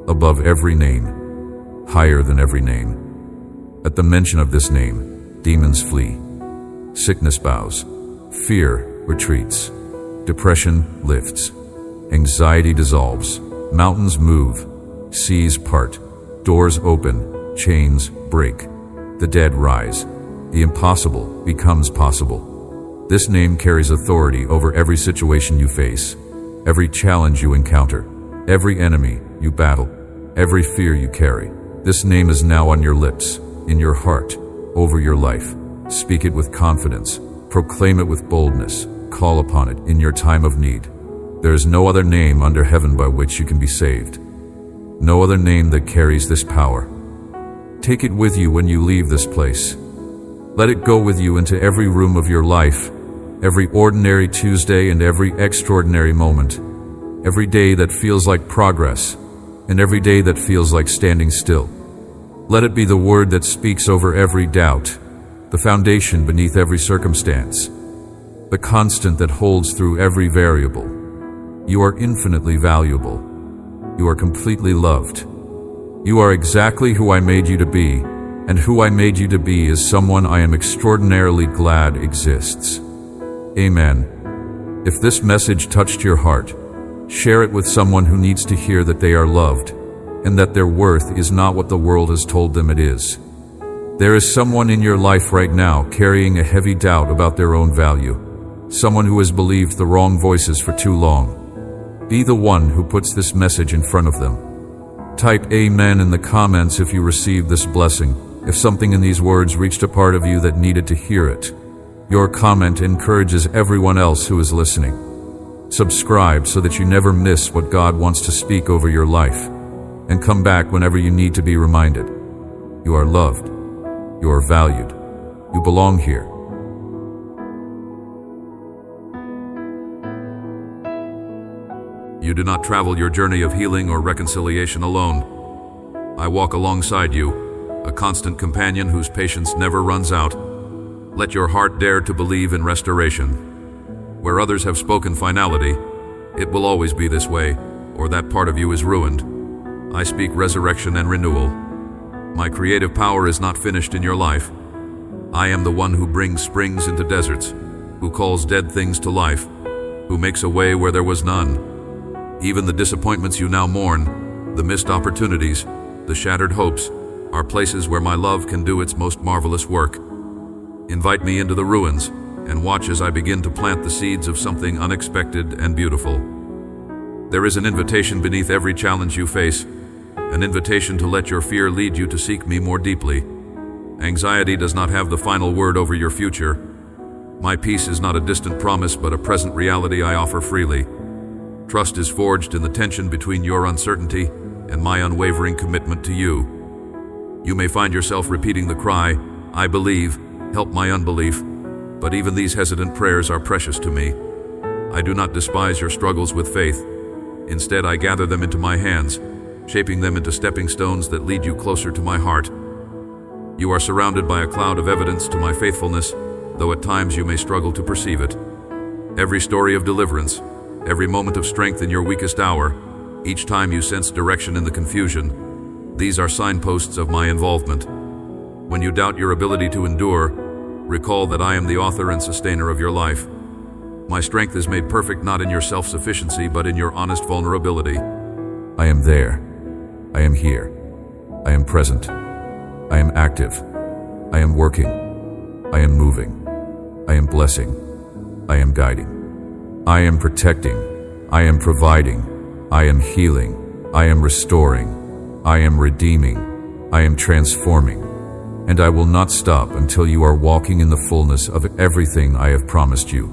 above every name, higher than every name. At the mention of this name, demons flee, sickness bows, fear retreats, depression lifts, anxiety dissolves, mountains move, seas part, doors open, chains break, the dead rise, the impossible becomes possible. This name carries authority over every situation you face, every challenge you encounter, every enemy you battle, every fear you carry. This name is now on your lips, in your heart, over your life. Speak it with confidence, proclaim it with boldness, call upon it in your time of need. There is no other name under heaven by which you can be saved. No other name that carries this power. Take it with you when you leave this place. Let it go with you into every room of your life, every ordinary Tuesday and every extraordinary moment, every day that feels like progress, and every day that feels like standing still. Let it be the word that speaks over every doubt, the foundation beneath every circumstance, the constant that holds through every variable. You are infinitely valuable. You are completely loved. You are exactly who I made you to be, and who I made you to be is someone I am extraordinarily glad exists. Amen. If this message touched your heart, share it with someone who needs to hear that they are loved, and that their worth is not what the world has told them it is. There is someone in your life right now carrying a heavy doubt about their own value, someone who has believed the wrong voices for too long. Be the one who puts this message in front of them. Type Amen in the comments if you received this blessing, if something in these words reached a part of you that needed to hear it. Your comment encourages everyone else who is listening. Subscribe so that you never miss what God wants to speak over your life, and come back whenever you need to be reminded. You are loved. You are valued. You belong here. You do not travel your journey of healing or reconciliation alone. I walk alongside you, a constant companion whose patience never runs out. Let your heart dare to believe in restoration. Where others have spoken finality, it will always be this way, or that part of you is ruined. I speak resurrection and renewal. My creative power is not finished in your life. I am the one who brings springs into deserts, who calls dead things to life, who makes a way where there was none. Even the disappointments you now mourn, the missed opportunities, the shattered hopes, are places where my love can do its most marvelous work. Invite me into the ruins, and watch as I begin to plant the seeds of something unexpected and beautiful. There is an invitation beneath every challenge you face, an invitation to let your fear lead you to seek me more deeply. Anxiety does not have the final word over your future. My peace is not a distant promise, but a present reality I offer freely. Trust is forged in the tension between your uncertainty and my unwavering commitment to you. You may find yourself repeating the cry, "I believe, help my unbelief," but even these hesitant prayers are precious to me. I do not despise your struggles with faith. Instead, I gather them into my hands, shaping them into stepping stones that lead you closer to my heart. You are surrounded by a cloud of evidence to my faithfulness, though at times you may struggle to perceive it. Every story of deliverance, every moment of strength in your weakest hour, each time you sense direction in the confusion, these are signposts of my involvement. When you doubt your ability to endure, recall that I am the author and sustainer of your life. My strength is made perfect not in your self-sufficiency, but in your honest vulnerability. I am there. I am here. I am present. I am active. I am working. I am moving. I am blessing. I am guiding. I am protecting. I am providing. I am healing. I am restoring. I am redeeming. I am transforming. And I will not stop until you are walking in the fullness of everything I have promised you,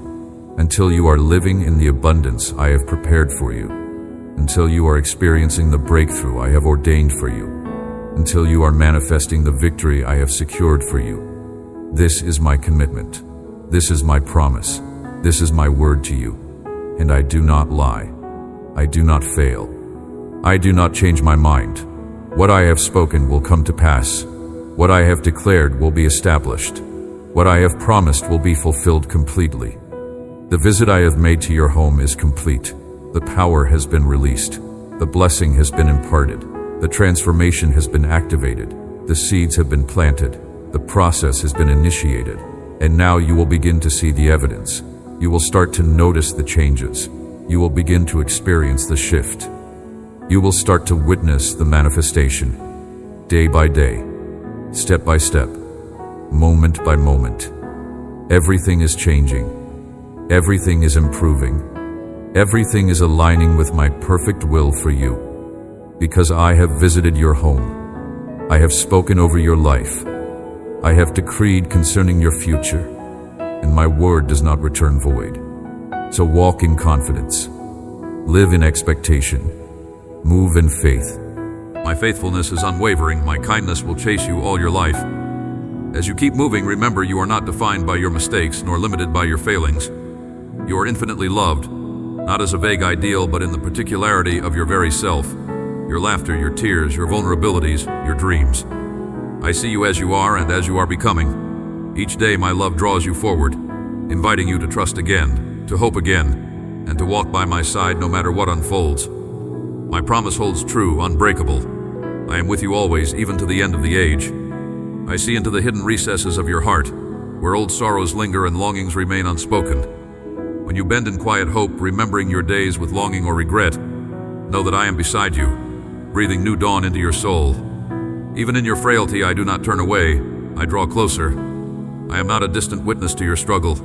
until you are living in the abundance I have prepared for you, until you are experiencing the breakthrough I have ordained for you, until you are manifesting the victory I have secured for you. This is my commitment. This is my promise. This is my word to you. And I do not lie. I do not fail. I do not change my mind. What I have spoken will come to pass. What I have declared will be established. What I have promised will be fulfilled completely. The visit I have made to your home is complete. The power has been released. The blessing has been imparted. The transformation has been activated. The seeds have been planted. The process has been initiated. And now you will begin to see the evidence. You will start to notice the changes. You will begin to experience the shift. You will start to witness the manifestation. Day by day. Step by step, moment by moment. Everything is changing. Everything is improving. Everything is aligning with my perfect will for you. Because I have visited your home. I have spoken over your life. I have decreed concerning your future. And my word does not return void. So walk in confidence. Live in expectation. Move in faith. My faithfulness is unwavering. My kindness will chase you all your life. As you keep moving, remember you are not defined by your mistakes nor limited by your failings. You are infinitely loved, not as a vague ideal, but in the particularity of your very self. Your laughter, your tears, your vulnerabilities, your dreams. I see you as you are and as you are becoming. Each day my love draws you forward, inviting you to trust again, to hope again, and to walk by my side no matter what unfolds. My promise holds true, unbreakable. I am with you always, even to the end of the age. I see into the hidden recesses of your heart, where old sorrows linger and longings remain unspoken. When you bend in quiet hope, remembering your days with longing or regret, know that I am beside you, breathing new dawn into your soul. Even in your frailty, I do not turn away. I draw closer. I am not a distant witness to your struggle.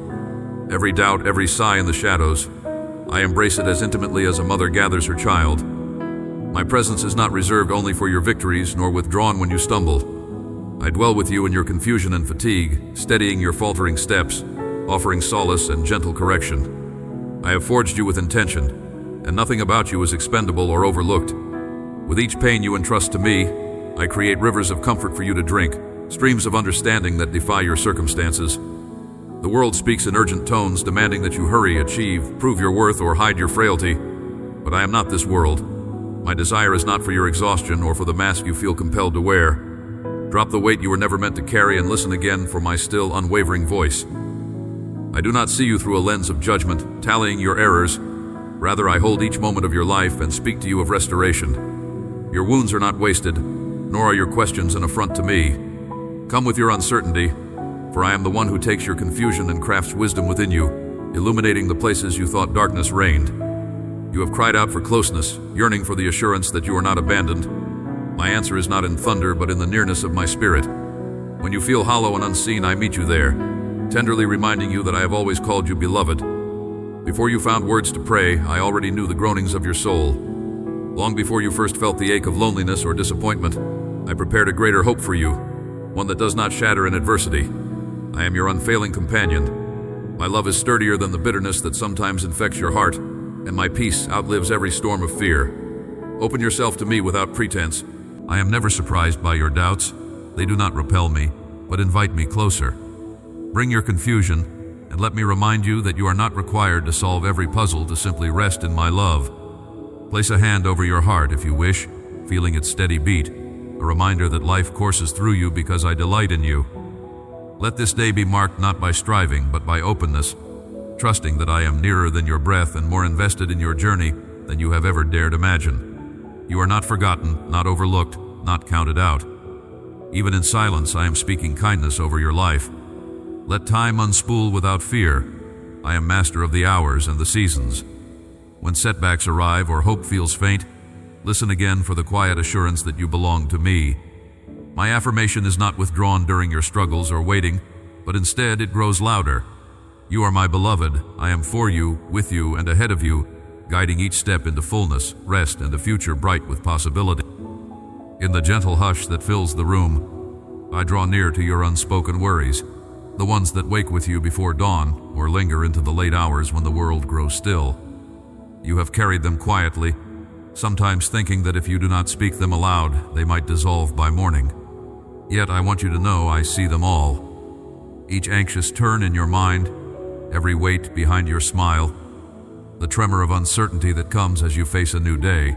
Every doubt, every sigh in the shadows, I embrace it as intimately as a mother gathers her child. My presence is not reserved only for your victories, nor withdrawn when you stumble. I dwell with you in your confusion and fatigue, steadying your faltering steps, offering solace and gentle correction. I have forged you with intention, and nothing about you is expendable or overlooked. With each pain you entrust to me, I create rivers of comfort for you to drink, streams of understanding that defy your circumstances. The world speaks in urgent tones, demanding that you hurry, achieve, prove your worth, or hide your frailty. But I am not this world. My desire is not for your exhaustion or for the mask you feel compelled to wear. Drop the weight you were never meant to carry and listen again for my still unwavering voice. I do not see you through a lens of judgment, tallying your errors. Rather, I hold each moment of your life and speak to you of restoration. Your wounds are not wasted, nor are your questions an affront to me. Come with your uncertainty, for I am the one who takes your confusion and crafts wisdom within you, illuminating the places you thought darkness reigned. You have cried out for closeness, yearning for the assurance that you are not abandoned. My answer is not in thunder, but in the nearness of my spirit. When you feel hollow and unseen, I meet you there, tenderly reminding you that I have always called you beloved. Before you found words to pray, I already knew the groanings of your soul. Long before you first felt the ache of loneliness or disappointment, I prepared a greater hope for you, one that does not shatter in adversity. I am your unfailing companion. My love is sturdier than the bitterness that sometimes infects your heart, and my peace outlives every storm of fear. Open yourself to me without pretense. I am never surprised by your doubts. They do not repel me, but invite me closer. Bring your confusion, and let me remind you that you are not required to solve every puzzle to simply rest in my love. Place a hand over your heart if you wish, feeling its steady beat, a reminder that life courses through you because I delight in you. Let this day be marked not by striving, but by openness, trusting that I am nearer than your breath and more invested in your journey than you have ever dared imagine. You are not forgotten, not overlooked, not counted out. Even in silence, I am speaking kindness over your life. Let time unspool without fear. I am master of the hours and the seasons. When setbacks arrive or hope feels faint, listen again for the quiet assurance that you belong to me. My affirmation is not withdrawn during your struggles or waiting, but instead it grows louder. You are my beloved. I am for you, with you, and ahead of you, guiding each step into fullness, rest, and a future bright with possibility. In the gentle hush that fills the room, I draw near to your unspoken worries, the ones that wake with you before dawn or linger into the late hours when the world grows still. You have carried them quietly, sometimes thinking that if you do not speak them aloud, they might dissolve by morning. Yet I want you to know I see them all. Each anxious turn in your mind, every weight behind your smile, the tremor of uncertainty that comes as you face a new day.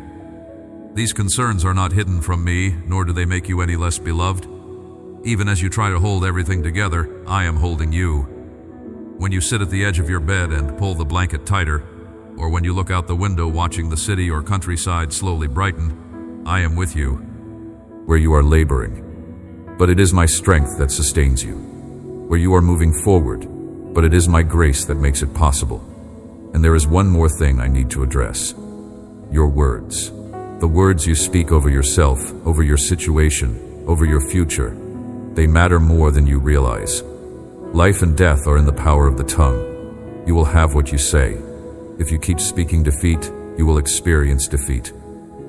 These concerns are not hidden from me, nor do they make you any less beloved. Even as you try to hold everything together, I am holding you. When you sit at the edge of your bed and pull the blanket tighter, or when you look out the window watching the city or countryside slowly brighten, I am with you. Where you are laboring, but it is my strength that sustains you. Where you are moving forward, but it is my grace that makes it possible. And there is one more thing I need to address. Your words. The words you speak over yourself, over your situation, over your future. They matter more than you realize. Life and death are in the power of the tongue. You will have what you say. If you keep speaking defeat, you will experience defeat.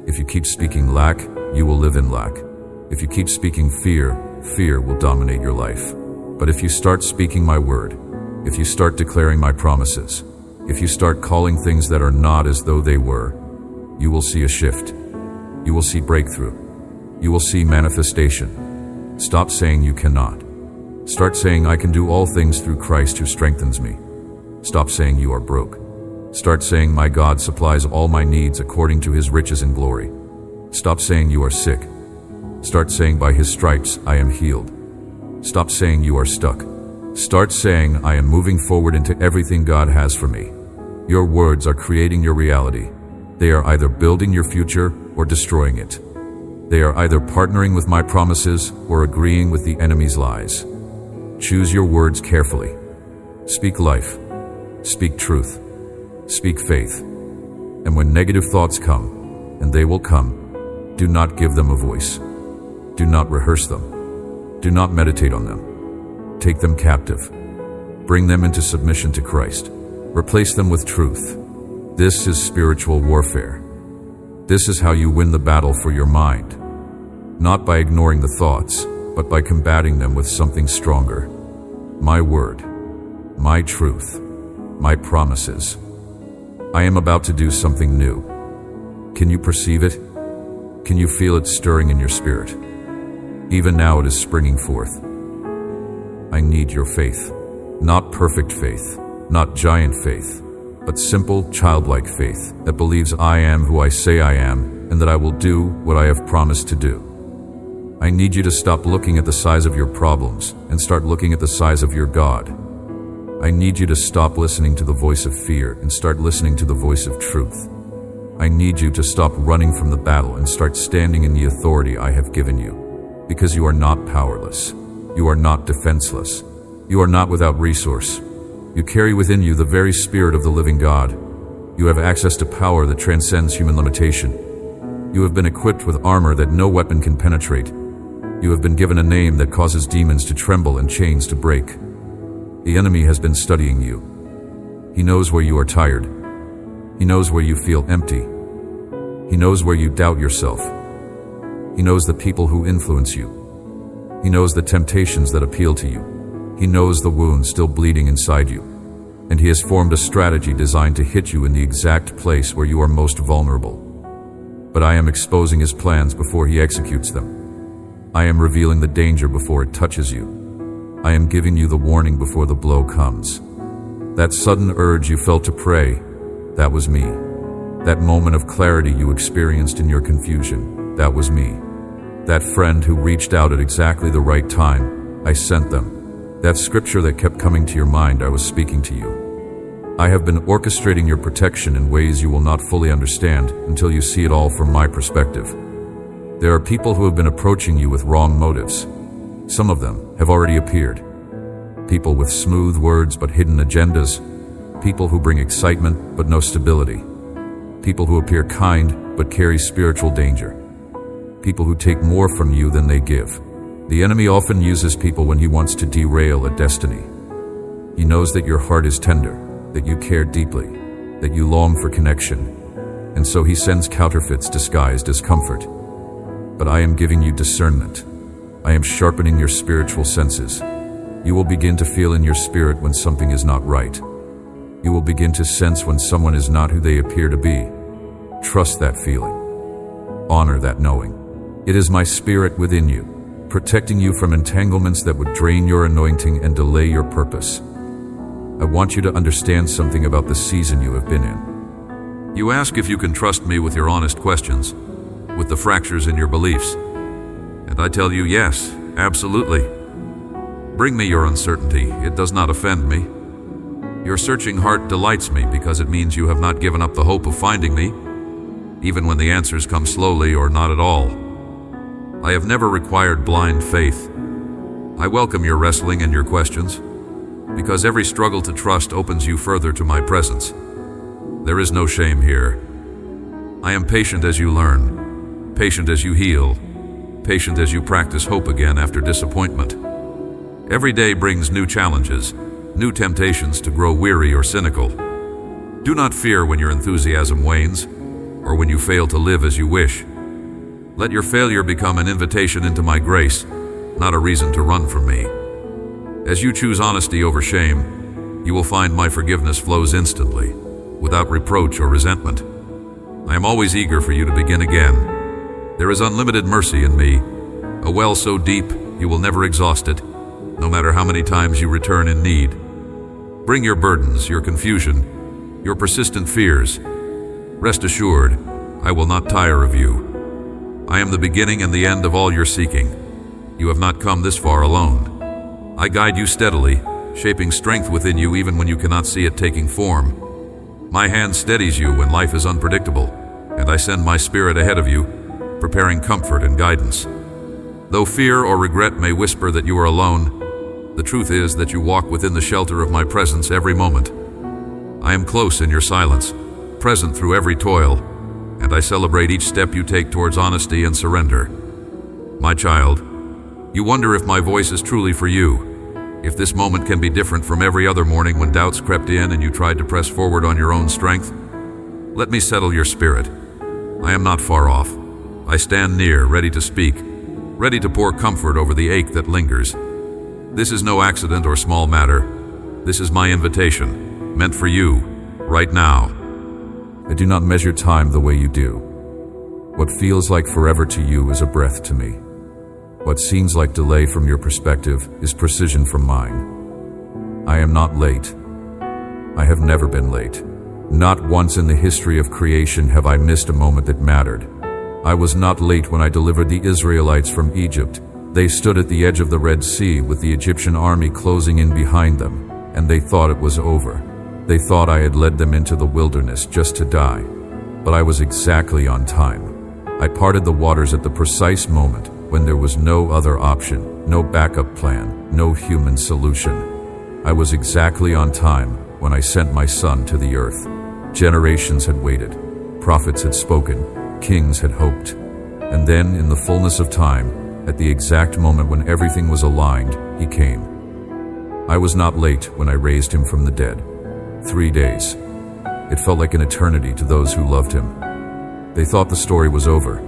If you keep speaking lack, you will live in lack. If you keep speaking fear, fear will dominate your life. But if you start speaking my word, if you start declaring my promises, if you start calling things that are not as though they were, you will see a shift. You will see breakthrough. You will see manifestation. Stop saying you cannot. Start saying I can do all things through Christ who strengthens me. Stop saying you are broke. Start saying my God supplies all my needs according to his riches and glory. Stop saying you are sick. Start saying by his stripes I am healed. Stop saying you are stuck. Start saying I am moving forward into everything God has for me. Your words are creating your reality. They are either building your future or destroying it. They are either partnering with my promises or agreeing with the enemy's lies. Choose your words carefully. Speak life. Speak truth. Speak faith. And when negative thoughts come, and they will come, do not give them a voice. Do not rehearse them. Do not meditate on them. Take them captive. Bring them into submission to Christ. Replace them with truth. This is spiritual warfare. This is how you win the battle for your mind. Not by ignoring the thoughts, but by combating them with something stronger. My word. My truth. My promises. I am about to do something new. Can you perceive it? Can you feel it stirring in your spirit? Even now it is springing forth. I need your faith. Not perfect faith, not giant faith, but simple, childlike faith that believes I am who I say I am and that I will do what I have promised to do. I need you to stop looking at the size of your problems and start looking at the size of your God. I need you to stop listening to the voice of fear and start listening to the voice of truth. I need you to stop running from the battle and start standing in the authority I have given you, because you are not powerless. You are not defenseless. You are not without resource. You carry within you the very spirit of the living God. You have access to power that transcends human limitation. You have been equipped with armor that no weapon can penetrate. You have been given a name that causes demons to tremble and chains to break. The enemy has been studying you. He knows where you are tired. He knows where you feel empty. He knows where you doubt yourself. He knows the people who influence you. He knows the temptations that appeal to you. He knows the wounds still bleeding inside you. and he has formed a strategy designed to hit you in the exact place where you are most vulnerable. But I am exposing his plans before he executes them. I am revealing the danger before it touches you. I am giving you the warning before the blow comes. That sudden urge you felt to pray, that was me. That moment of clarity you experienced in your confusion, that was me. That friend who reached out at exactly the right time, I sent them. That scripture that kept coming to your mind, I was speaking to you. I have been orchestrating your protection in ways you will not fully understand until you see it all from my perspective. There are people who have been approaching you with wrong motives. Some of them have already appeared. People with smooth words but hidden agendas. People who bring excitement but no stability. People who appear kind but carry spiritual danger. People who take more from you than they give. The enemy often uses people when he wants to derail a destiny. He knows that your heart is tender, that you care deeply, that you long for connection, and so he sends counterfeits disguised as comfort. But I am giving you discernment. I am sharpening your spiritual senses. You will begin to feel in your spirit when something is not right. You will begin to sense when someone is not who they appear to be. Trust that feeling. Honor that knowing. It is my spirit within you, protecting you from entanglements that would drain your anointing and delay your purpose. I want you to understand something about the season you have been in. You ask if you can trust me with your honest questions, with the fractures in your beliefs. And I tell you, yes, absolutely. Bring me your uncertainty. It does not offend me. Your searching heart delights me because it means you have not given up the hope of finding me, even when the answers come slowly or not at all. I have never required blind faith. I welcome your wrestling and your questions, because every struggle to trust opens you further to my presence. There is no shame here. I am patient as you learn, patient as you heal, patient as you practice hope again after disappointment. Every day brings new challenges, new temptations to grow weary or cynical. Do not fear when your enthusiasm wanes, or when you fail to live as you wish. Let your failure become an invitation into my grace, not a reason to run from me. As you choose honesty over shame, you will find my forgiveness flows instantly, without reproach or resentment. I am always eager for you to begin again. There is unlimited mercy in me, a well so deep you will never exhaust it, no matter how many times you return in need. Bring your burdens, your confusion, your persistent fears. Rest assured, I will not tire of you. I am the beginning and the end of all your seeking. You have not come this far alone. I guide you steadily, shaping strength within you even when you cannot see it taking form. My hand steadies you when life is unpredictable, and I send my spirit ahead of you, preparing comfort and guidance. Though fear or regret may whisper that you are alone, the truth is that you walk within the shelter of my presence every moment. I am close in your silence, present through every toil, and I celebrate each step you take towards honesty and surrender. My child, you wonder if my voice is truly for you, if this moment can be different from every other morning when doubts crept in and you tried to press forward on your own strength. Let me settle your spirit. I am not far off. I stand near, ready to speak, ready to pour comfort over the ache that lingers. This is no accident or small matter. This is my invitation, meant for you, right now. I do not measure time the way you do. What feels like forever to you is a breath to me. What seems like delay from your perspective is precision from mine. I am not late. I have never been late. Not once in the history of creation have I missed a moment that mattered. I was not late when I delivered the Israelites from Egypt. They stood at the edge of the Red Sea with the Egyptian army closing in behind them, and they thought it was over. They thought I had led them into the wilderness just to die. But I was exactly on time. I parted the waters at the precise moment when there was no other option, no backup plan, no human solution. I was exactly on time when I sent my son to the earth. Generations had waited. Prophets had spoken. Kings had hoped. And then, in the fullness of time, at the exact moment when everything was aligned, he came. I was not late when I raised him from the dead. 3 days. It felt like an eternity to those who loved him. They thought the story was over.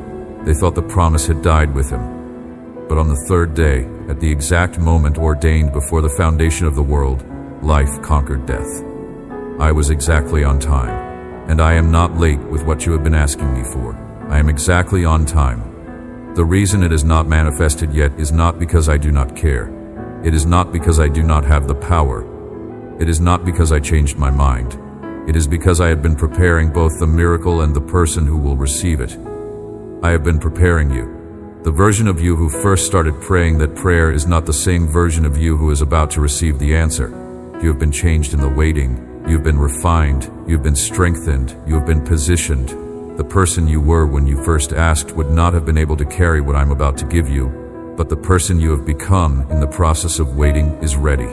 They thought the promise had died with him. But on the third day, at the exact moment ordained before the foundation of the world, life conquered death. I was exactly on time. And I am not late with what you have been asking me for. I am exactly on time. The reason it is not manifested yet is not because I do not care. It is not because I do not have the power. It is not because I changed my mind. It is because I have been preparing both the miracle and the person who will receive it. I have been preparing you. The version of you who first started praying that prayer is not the same version of you who is about to receive the answer. You have been changed in the waiting. You have been refined. You have been strengthened. You have been positioned. The person you were when you first asked would not have been able to carry what I'm about to give you, but the person you have become in the process of waiting is ready.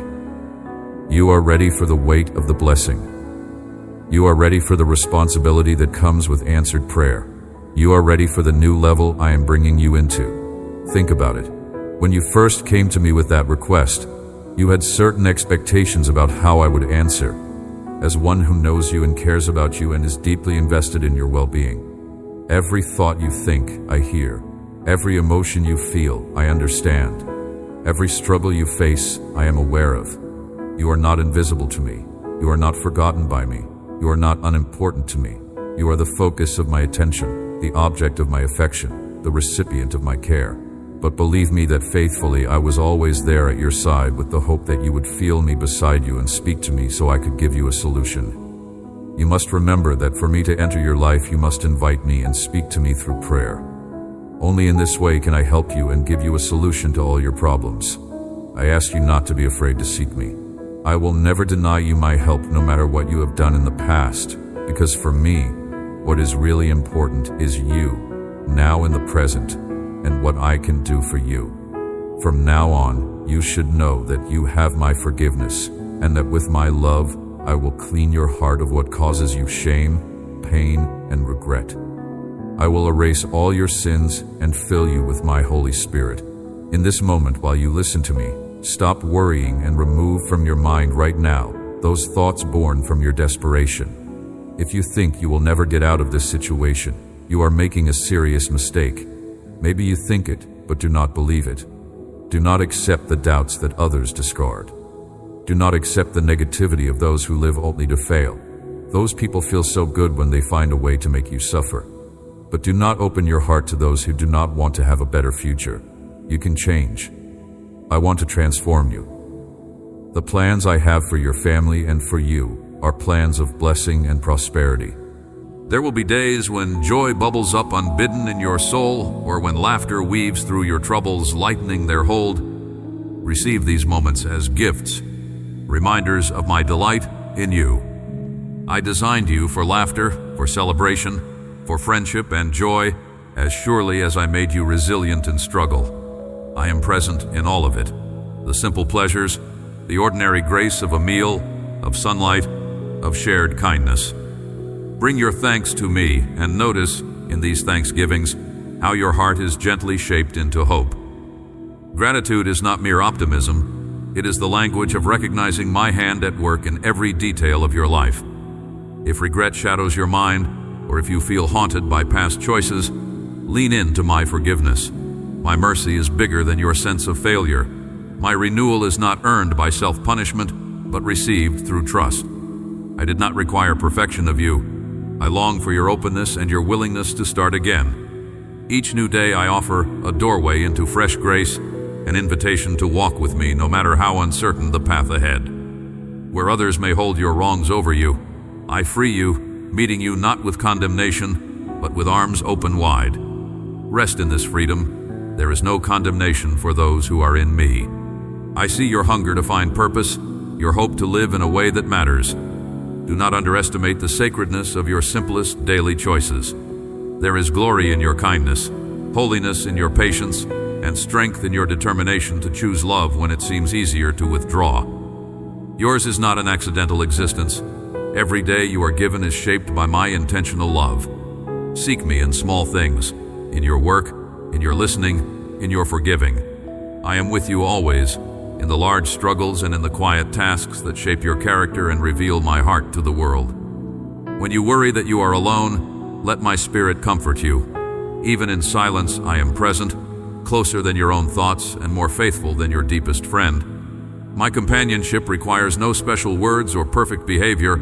You are ready for the weight of the blessing. You are ready for the responsibility that comes with answered prayer. You are ready for the new level I am bringing you into. Think about it. When you first came to me with that request, you had certain expectations about how I would answer. As one who knows you and cares about you and is deeply invested in your well-being. Every thought you think, I hear. Every emotion you feel, I understand. Every struggle you face, I am aware of. You are not invisible to me. You are not forgotten by me. You are not unimportant to me. You are the focus of my attention, the object of my affection, the recipient of my care. But believe me that faithfully I was always there at your side with the hope that you would feel me beside you and speak to me so I could give you a solution. You must remember that for me to enter your life you must invite me and speak to me through prayer. Only in this way can I help you and give you a solution to all your problems. I ask you not to be afraid to seek me. I will never deny you my help no matter what you have done in the past, because for me, what is really important is you, now in the present, and what I can do for you. From now on, you should know that you have my forgiveness, and that with my love, I will clean your heart of what causes you shame, pain, and regret. I will erase all your sins and fill you with my Holy Spirit. In this moment while you listen to me, stop worrying and remove from your mind right now those thoughts born from your desperation. If you think you will never get out of this situation, you are making a serious mistake. Maybe you think it, but do not believe it. Do not accept the doubts that others discard. Do not accept the negativity of those who live only to fail. Those people feel so good when they find a way to make you suffer. But do not open your heart to those who do not want to have a better future. You can change. I want to transform you. The plans I have for your family and for you are plans of blessing and prosperity. There will be days when joy bubbles up unbidden in your soul, or when laughter weaves through your troubles, lightening their hold. Receive these moments as gifts, reminders of my delight in you. I designed you for laughter, for celebration, for friendship and joy, as surely as I made you resilient in struggle. I am present in all of it. The simple pleasures, the ordinary grace of a meal, of sunlight, of shared kindness. Bring your thanks to me and notice, in these thanksgivings, how your heart is gently shaped into hope. Gratitude is not mere optimism. It is the language of recognizing my hand at work in every detail of your life. If regret shadows your mind, or if you feel haunted by past choices, lean into my forgiveness. My mercy is bigger than your sense of failure. My renewal is not earned by self-punishment, but received through trust. I did not require perfection of you. I long for your openness and your willingness to start again. Each new day I offer a doorway into fresh grace, an invitation to walk with me no matter how uncertain the path ahead. Where others may hold your wrongs over you, I free you, meeting you not with condemnation, but with arms open wide. Rest in this freedom. There is no condemnation for those who are in me. I see your hunger to find purpose, your hope to live in a way that matters. Do not underestimate the sacredness of your simplest daily choices. There is glory in your kindness, holiness in your patience, and strength in your determination to choose love when it seems easier to withdraw. Yours is not an accidental existence. Every day you are given is shaped by my intentional love. Seek me in small things, in your work, in your listening, in your forgiving. I am with you always, in the large struggles and in the quiet tasks that shape your character and reveal my heart to the world. When you worry that you are alone, let my spirit comfort you. Even in silence, I am present, closer than your own thoughts and more faithful than your deepest friend. My companionship requires no special words or perfect behavior.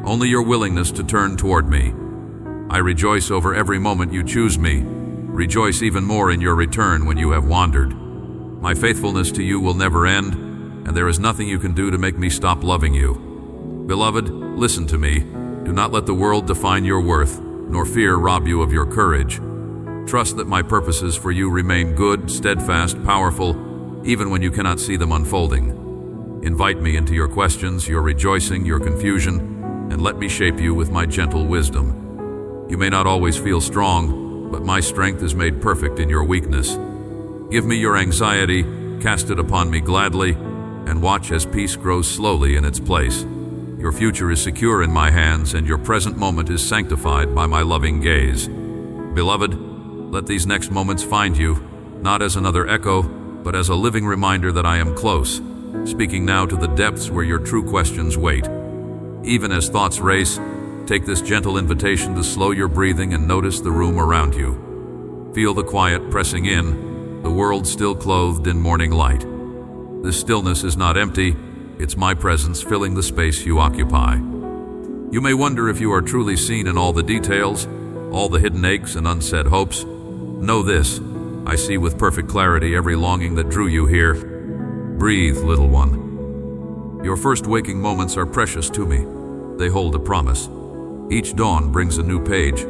only your willingness to turn toward me. I rejoice over every moment you choose me. Rejoice even more in your return when you have wandered. My faithfulness to you will never end, and there is nothing you can do to make me stop loving you. Beloved, listen to me. Do not let the world define your worth, nor fear rob you of your courage. Trust that my purposes for you remain good, steadfast, powerful, even when you cannot see them unfolding. Invite me into your questions, your rejoicing, your confusion, and let me shape you with my gentle wisdom. You may not always feel strong, but my strength is made perfect in your weakness. Give me your anxiety, cast it upon me gladly, and watch as peace grows slowly in its place. Your future is secure in my hands, and your present moment is sanctified by my loving gaze. Beloved, let these next moments find you, not as another echo, but as a living reminder that I am close, speaking now to the depths where your true questions wait. Even as thoughts race, take this gentle invitation to slow your breathing and notice the room around you. Feel the quiet pressing in, the world still clothed in morning light. This stillness is not empty, it's my presence filling the space you occupy. You may wonder if you are truly seen in all the details, all the hidden aches and unsaid hopes. Know this, I see with perfect clarity every longing that drew you here. Breathe, little one. Your first waking moments are precious to me. They hold a promise. Each dawn brings a new page,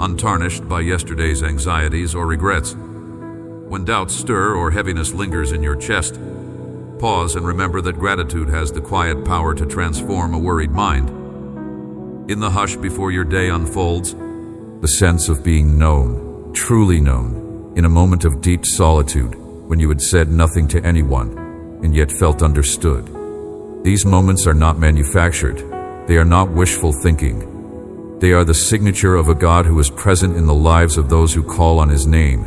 untarnished by yesterday's anxieties or regrets. When doubts stir or heaviness lingers in your chest, pause and remember that gratitude has the quiet power to transform a worried mind. In the hush before your day unfolds, the sense of being known, truly known, in a moment of deep solitude when you had said nothing to anyone and yet felt understood. These moments are not manufactured. They are not wishful thinking. They are the signature of a God who is present in the lives of those who call on His name.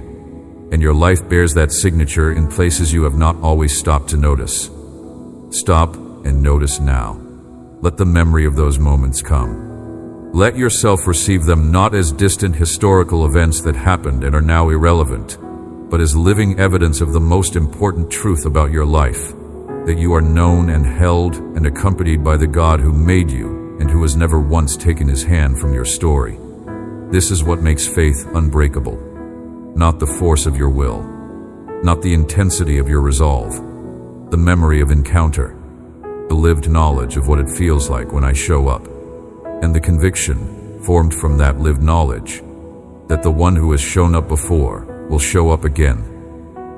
And your life bears that signature in places you have not always stopped to notice. Stop and notice now. Let the memory of those moments come. Let yourself receive them not as distant historical events that happened and are now irrelevant, but as living evidence of the most important truth about your life, that you are known and held and accompanied by the God who made you and who has never once taken His hand from your story. This is what makes faith unbreakable. Not the force of your will, not the intensity of your resolve, the memory of encounter, the lived knowledge of what it feels like when I show up, and the conviction, formed from that lived knowledge, that the one who has shown up before will show up again,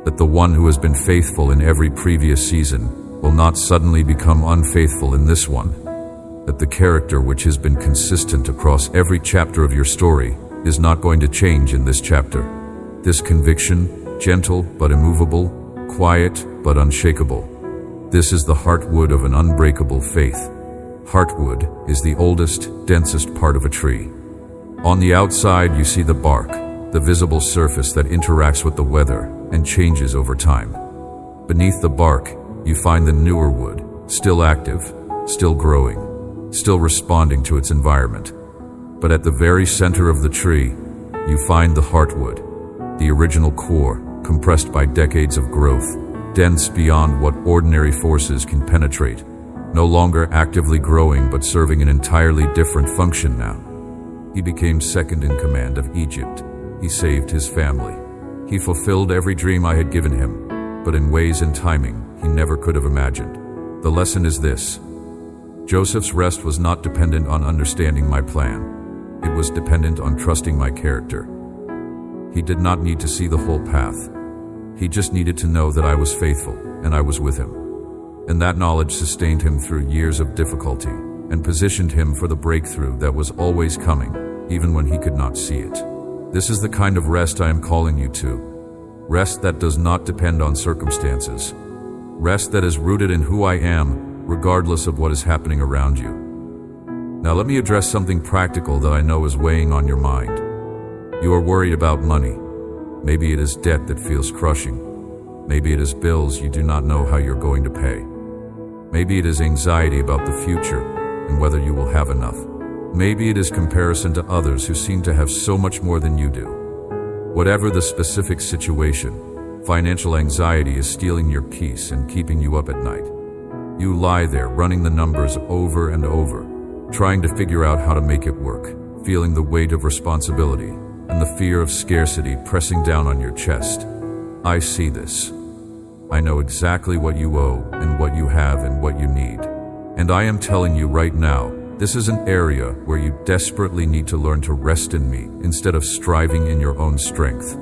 that the one who has been faithful in every previous season will not suddenly become unfaithful in this one, that the character which has been consistent across every chapter of your story is not going to change in this chapter. This conviction, gentle but immovable, quiet but unshakable. This is the heartwood of an unbreakable faith. Heartwood is the oldest, densest part of a tree. On the outside, you see the bark, the visible surface that interacts with the weather and changes over time. Beneath the bark, you find the newer wood, still active, still growing, still responding to its environment. But at the very center of the tree, you find the heartwood, the original core, compressed by decades of growth, dense beyond what ordinary forces can penetrate, no longer actively growing but serving an entirely different function now. He became second in command of Egypt. He saved his family. He fulfilled every dream I had given him, but in ways and timing he never could have imagined. The lesson is this: Joseph's rest was not dependent on understanding my plan. It was dependent on trusting my character. He did not need to see the whole path. He just needed to know that I was faithful and I was with him. And that knowledge sustained him through years of difficulty and positioned him for the breakthrough that was always coming, even when he could not see it. This is the kind of rest I am calling you to. Rest that does not depend on circumstances. Rest that is rooted in who I am, regardless of what is happening around you. Now let me address something practical that I know is weighing on your mind. You are worried about money. Maybe it is debt that feels crushing. Maybe it is bills you do not know how you're going to pay. Maybe it is anxiety about the future and whether you will have enough. Maybe it is comparison to others who seem to have so much more than you do. Whatever the specific situation, financial anxiety is stealing your peace and keeping you up at night. You lie there running the numbers over and over, trying to figure out how to make it work, feeling the weight of responsibility and the fear of scarcity pressing down on your chest. I see this. I know exactly what you owe and what you have and what you need. And I am telling you right now, this is an area where you desperately need to learn to rest in me instead of striving in your own strength.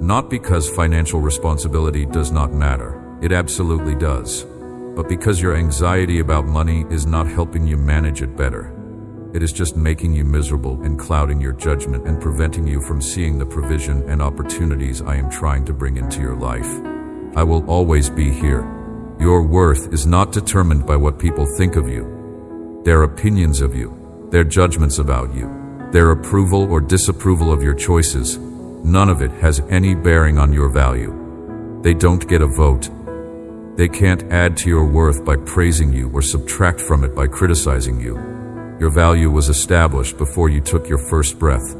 Not because financial responsibility does not matter. It absolutely does. But because your anxiety about money is not helping you manage it better. It is just making you miserable and clouding your judgment and preventing you from seeing the provision and opportunities I am trying to bring into your life. I will always be here. Your worth is not determined by what people think of you, their opinions of you, their judgments about you, their approval or disapproval of your choices. None of it has any bearing on your value. They don't get a vote. They can't add to your worth by praising you or subtract from it by criticizing you. Your value was established before you took your first breath,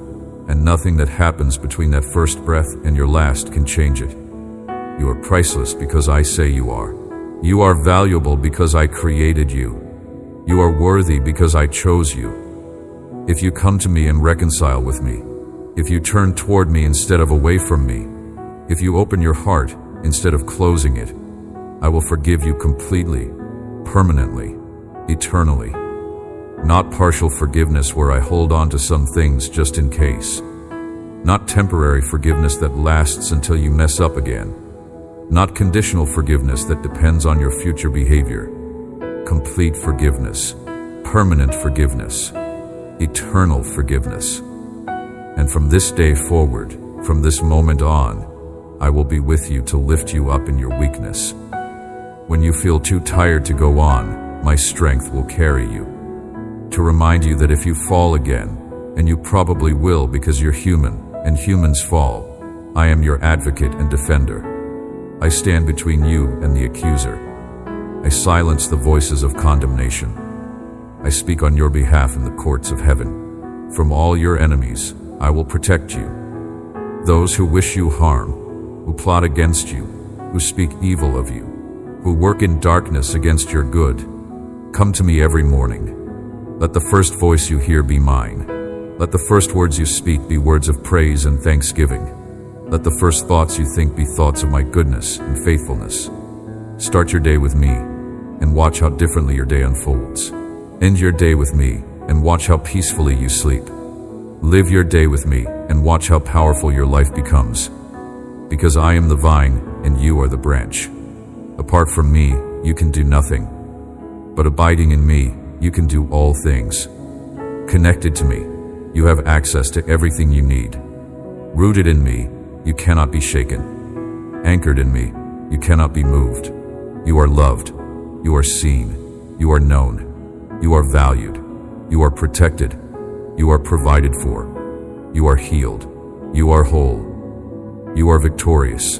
and nothing that happens between that first breath and your last can change it. You are priceless because I say you are. You are valuable because I created you. You are worthy because I chose you. If you come to me and reconcile with me, if you turn toward me instead of away from me, if you open your heart instead of closing it, I will forgive you completely, permanently, eternally. Not partial forgiveness where I hold on to some things just in case. Not temporary forgiveness that lasts until you mess up again. Not conditional forgiveness that depends on your future behavior. Complete forgiveness, permanent forgiveness, eternal forgiveness. And from this day forward, from this moment on, I will be with you to lift you up in your weakness. When you feel too tired to go on, my strength will carry you. To remind you that if you fall again, and you probably will because you're human, and humans fall, I am your advocate and defender. I stand between you and the accuser. I silence the voices of condemnation. I speak on your behalf in the courts of heaven. From all your enemies, I will protect you. Those who wish you harm, who plot against you, who speak evil of you, who work in darkness against your good, come to me every morning. Let the first voice you hear be mine. Let the first words you speak be words of praise and thanksgiving. Let the first thoughts you think be thoughts of my goodness and faithfulness. Start your day with me, and watch how differently your day unfolds. End your day with me, and watch how peacefully you sleep. Live your day with me, and watch how powerful your life becomes. Because I am the vine, and you are the branch. Apart from me, you can do nothing. But abiding in me, you can do all things. Connected to me, you have access to everything you need. Rooted in me, you cannot be shaken. Anchored in me, you cannot be moved. You are loved. You are seen. You are known. You are valued. You are protected. You are provided for. You are healed. You are whole. You are victorious.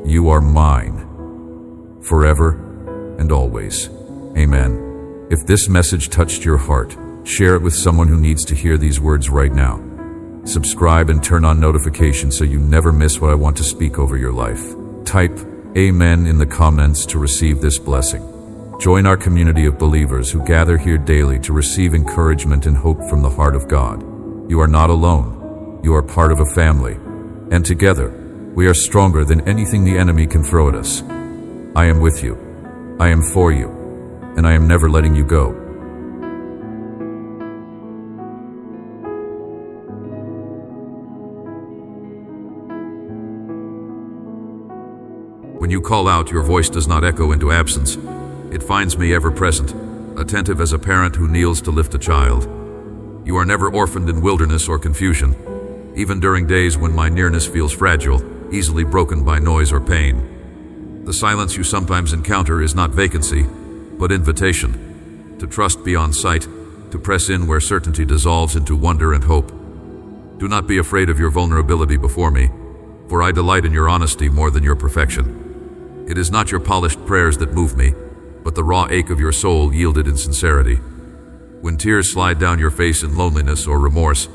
You are mine. Forever and always. Amen. If this message touched your heart, share it with someone who needs to hear these words right now. Subscribe and turn on notifications so you never miss what I want to speak over your life. Type Amen in the comments to receive this blessing. Join our community of believers who gather here daily to receive encouragement and hope from the heart of God. You are not alone. You are part of a family. And together, we are stronger than anything the enemy can throw at us. I am with you. I am for you. And I am never letting you go. When you call out, your voice does not echo into absence. It finds me ever present, attentive as a parent who kneels to lift a child. You are never orphaned in wilderness or confusion, even during days when my nearness feels fragile, easily broken by noise or pain. The silence you sometimes encounter is not vacancy, but invitation, to trust beyond sight, to press in where certainty dissolves into wonder and hope. Do not be afraid of your vulnerability before me, for I delight in your honesty more than your perfection. It is not your polished prayers that move me, but the raw ache of your soul yielded in sincerity. When tears slide down your face in loneliness or remorse,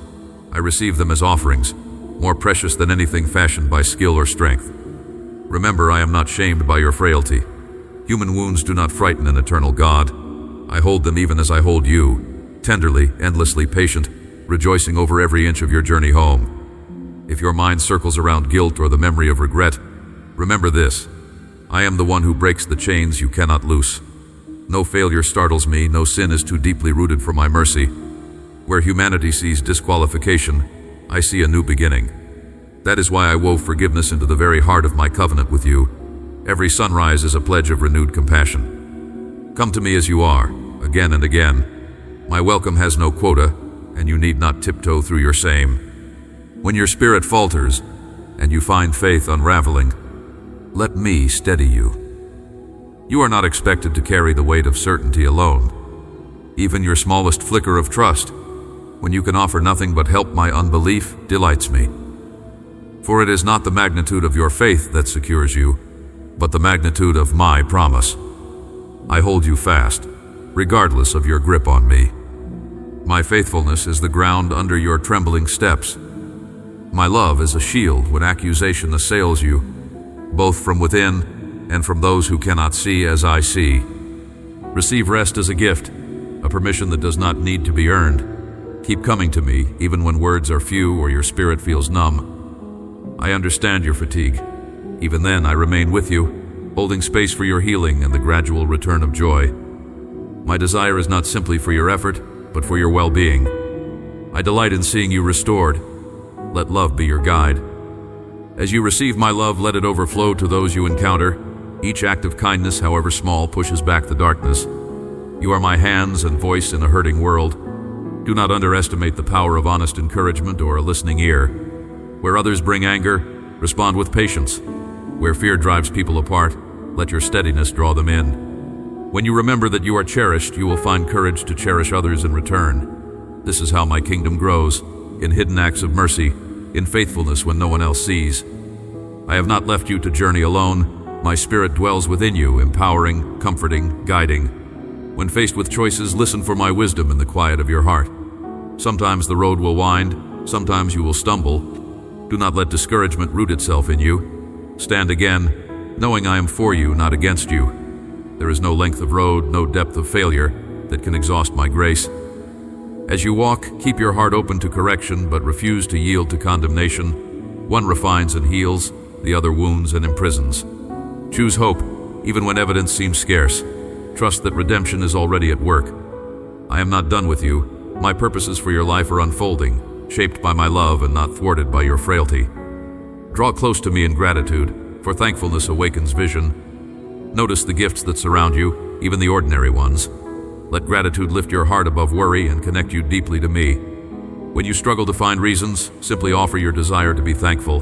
I receive them as offerings, more precious than anything fashioned by skill or strength. Remember, I am not shamed by your frailty. Human wounds do not frighten an eternal God. I hold them even as I hold you, tenderly, endlessly patient, rejoicing over every inch of your journey home. If your mind circles around guilt or the memory of regret, remember this: I am the one who breaks the chains you cannot loose. No failure startles me, no sin is too deeply rooted for my mercy. Where humanity sees disqualification, I see a new beginning. That is why I wove forgiveness into the very heart of my covenant with you. Every sunrise is a pledge of renewed compassion. Come to me as you are, again and again. My welcome has no quota, and you need not tiptoe through your same. When your spirit falters, and you find faith unraveling, let me steady you. You are not expected to carry the weight of certainty alone. Even your smallest flicker of trust, when you can offer nothing but help my unbelief, delights me. For it is not the magnitude of your faith that secures you, but the magnitude of my promise. I hold you fast, regardless of your grip on me. My faithfulness is the ground under your trembling steps. My love is a shield when accusation assails you, both from within and from those who cannot see as I see. Receive rest as a gift, a permission that does not need to be earned. Keep coming to me, even when words are few or your spirit feels numb. I understand your fatigue. Even then, I remain with you, holding space for your healing and the gradual return of joy. My desire is not simply for your effort, but for your well-being. I delight in seeing you restored. Let love be your guide. As you receive my love, let it overflow to those you encounter. Each act of kindness, however small, pushes back the darkness. You are my hands and voice in a hurting world. Do not underestimate the power of honest encouragement or a listening ear. Where others bring anger, respond with patience. Where fear drives people apart, let your steadiness draw them in. When you remember that you are cherished, you will find courage to cherish others in return. This is how my kingdom grows, in hidden acts of mercy, in faithfulness when no one else sees. I have not left you to journey alone. My spirit dwells within you, empowering, comforting, guiding. When faced with choices, listen for my wisdom in the quiet of your heart. Sometimes the road will wind, sometimes you will stumble. Do not let discouragement root itself in you. Stand again, knowing I am for you, not against you. There is no length of road, no depth of failure that can exhaust my grace. As you walk, keep your heart open to correction, but refuse to yield to condemnation. One refines and heals, the other wounds and imprisons. Choose hope, even when evidence seems scarce. Trust that redemption is already at work. I am not done with you. My purposes for your life are unfolding, shaped by my love and not thwarted by your frailty. Draw close to me in gratitude, for thankfulness awakens vision. Notice the gifts that surround you, even the ordinary ones. Let gratitude lift your heart above worry and connect you deeply to me. When you struggle to find reasons, simply offer your desire to be thankful.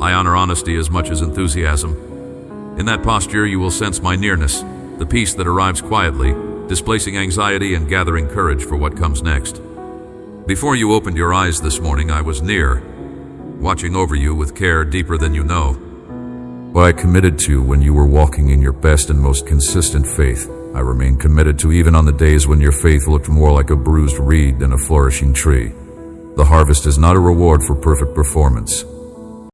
I honor honesty as much as enthusiasm. In that posture, you will sense my nearness, the peace that arrives quietly, displacing anxiety and gathering courage for what comes next. Before you opened your eyes this morning, I was near, watching over you with care deeper than you know. What I committed to when you were walking in your best and most consistent faith, I remain committed to even on the days when your faith looked more like a bruised reed than a flourishing tree. The harvest is not a reward for perfect performance.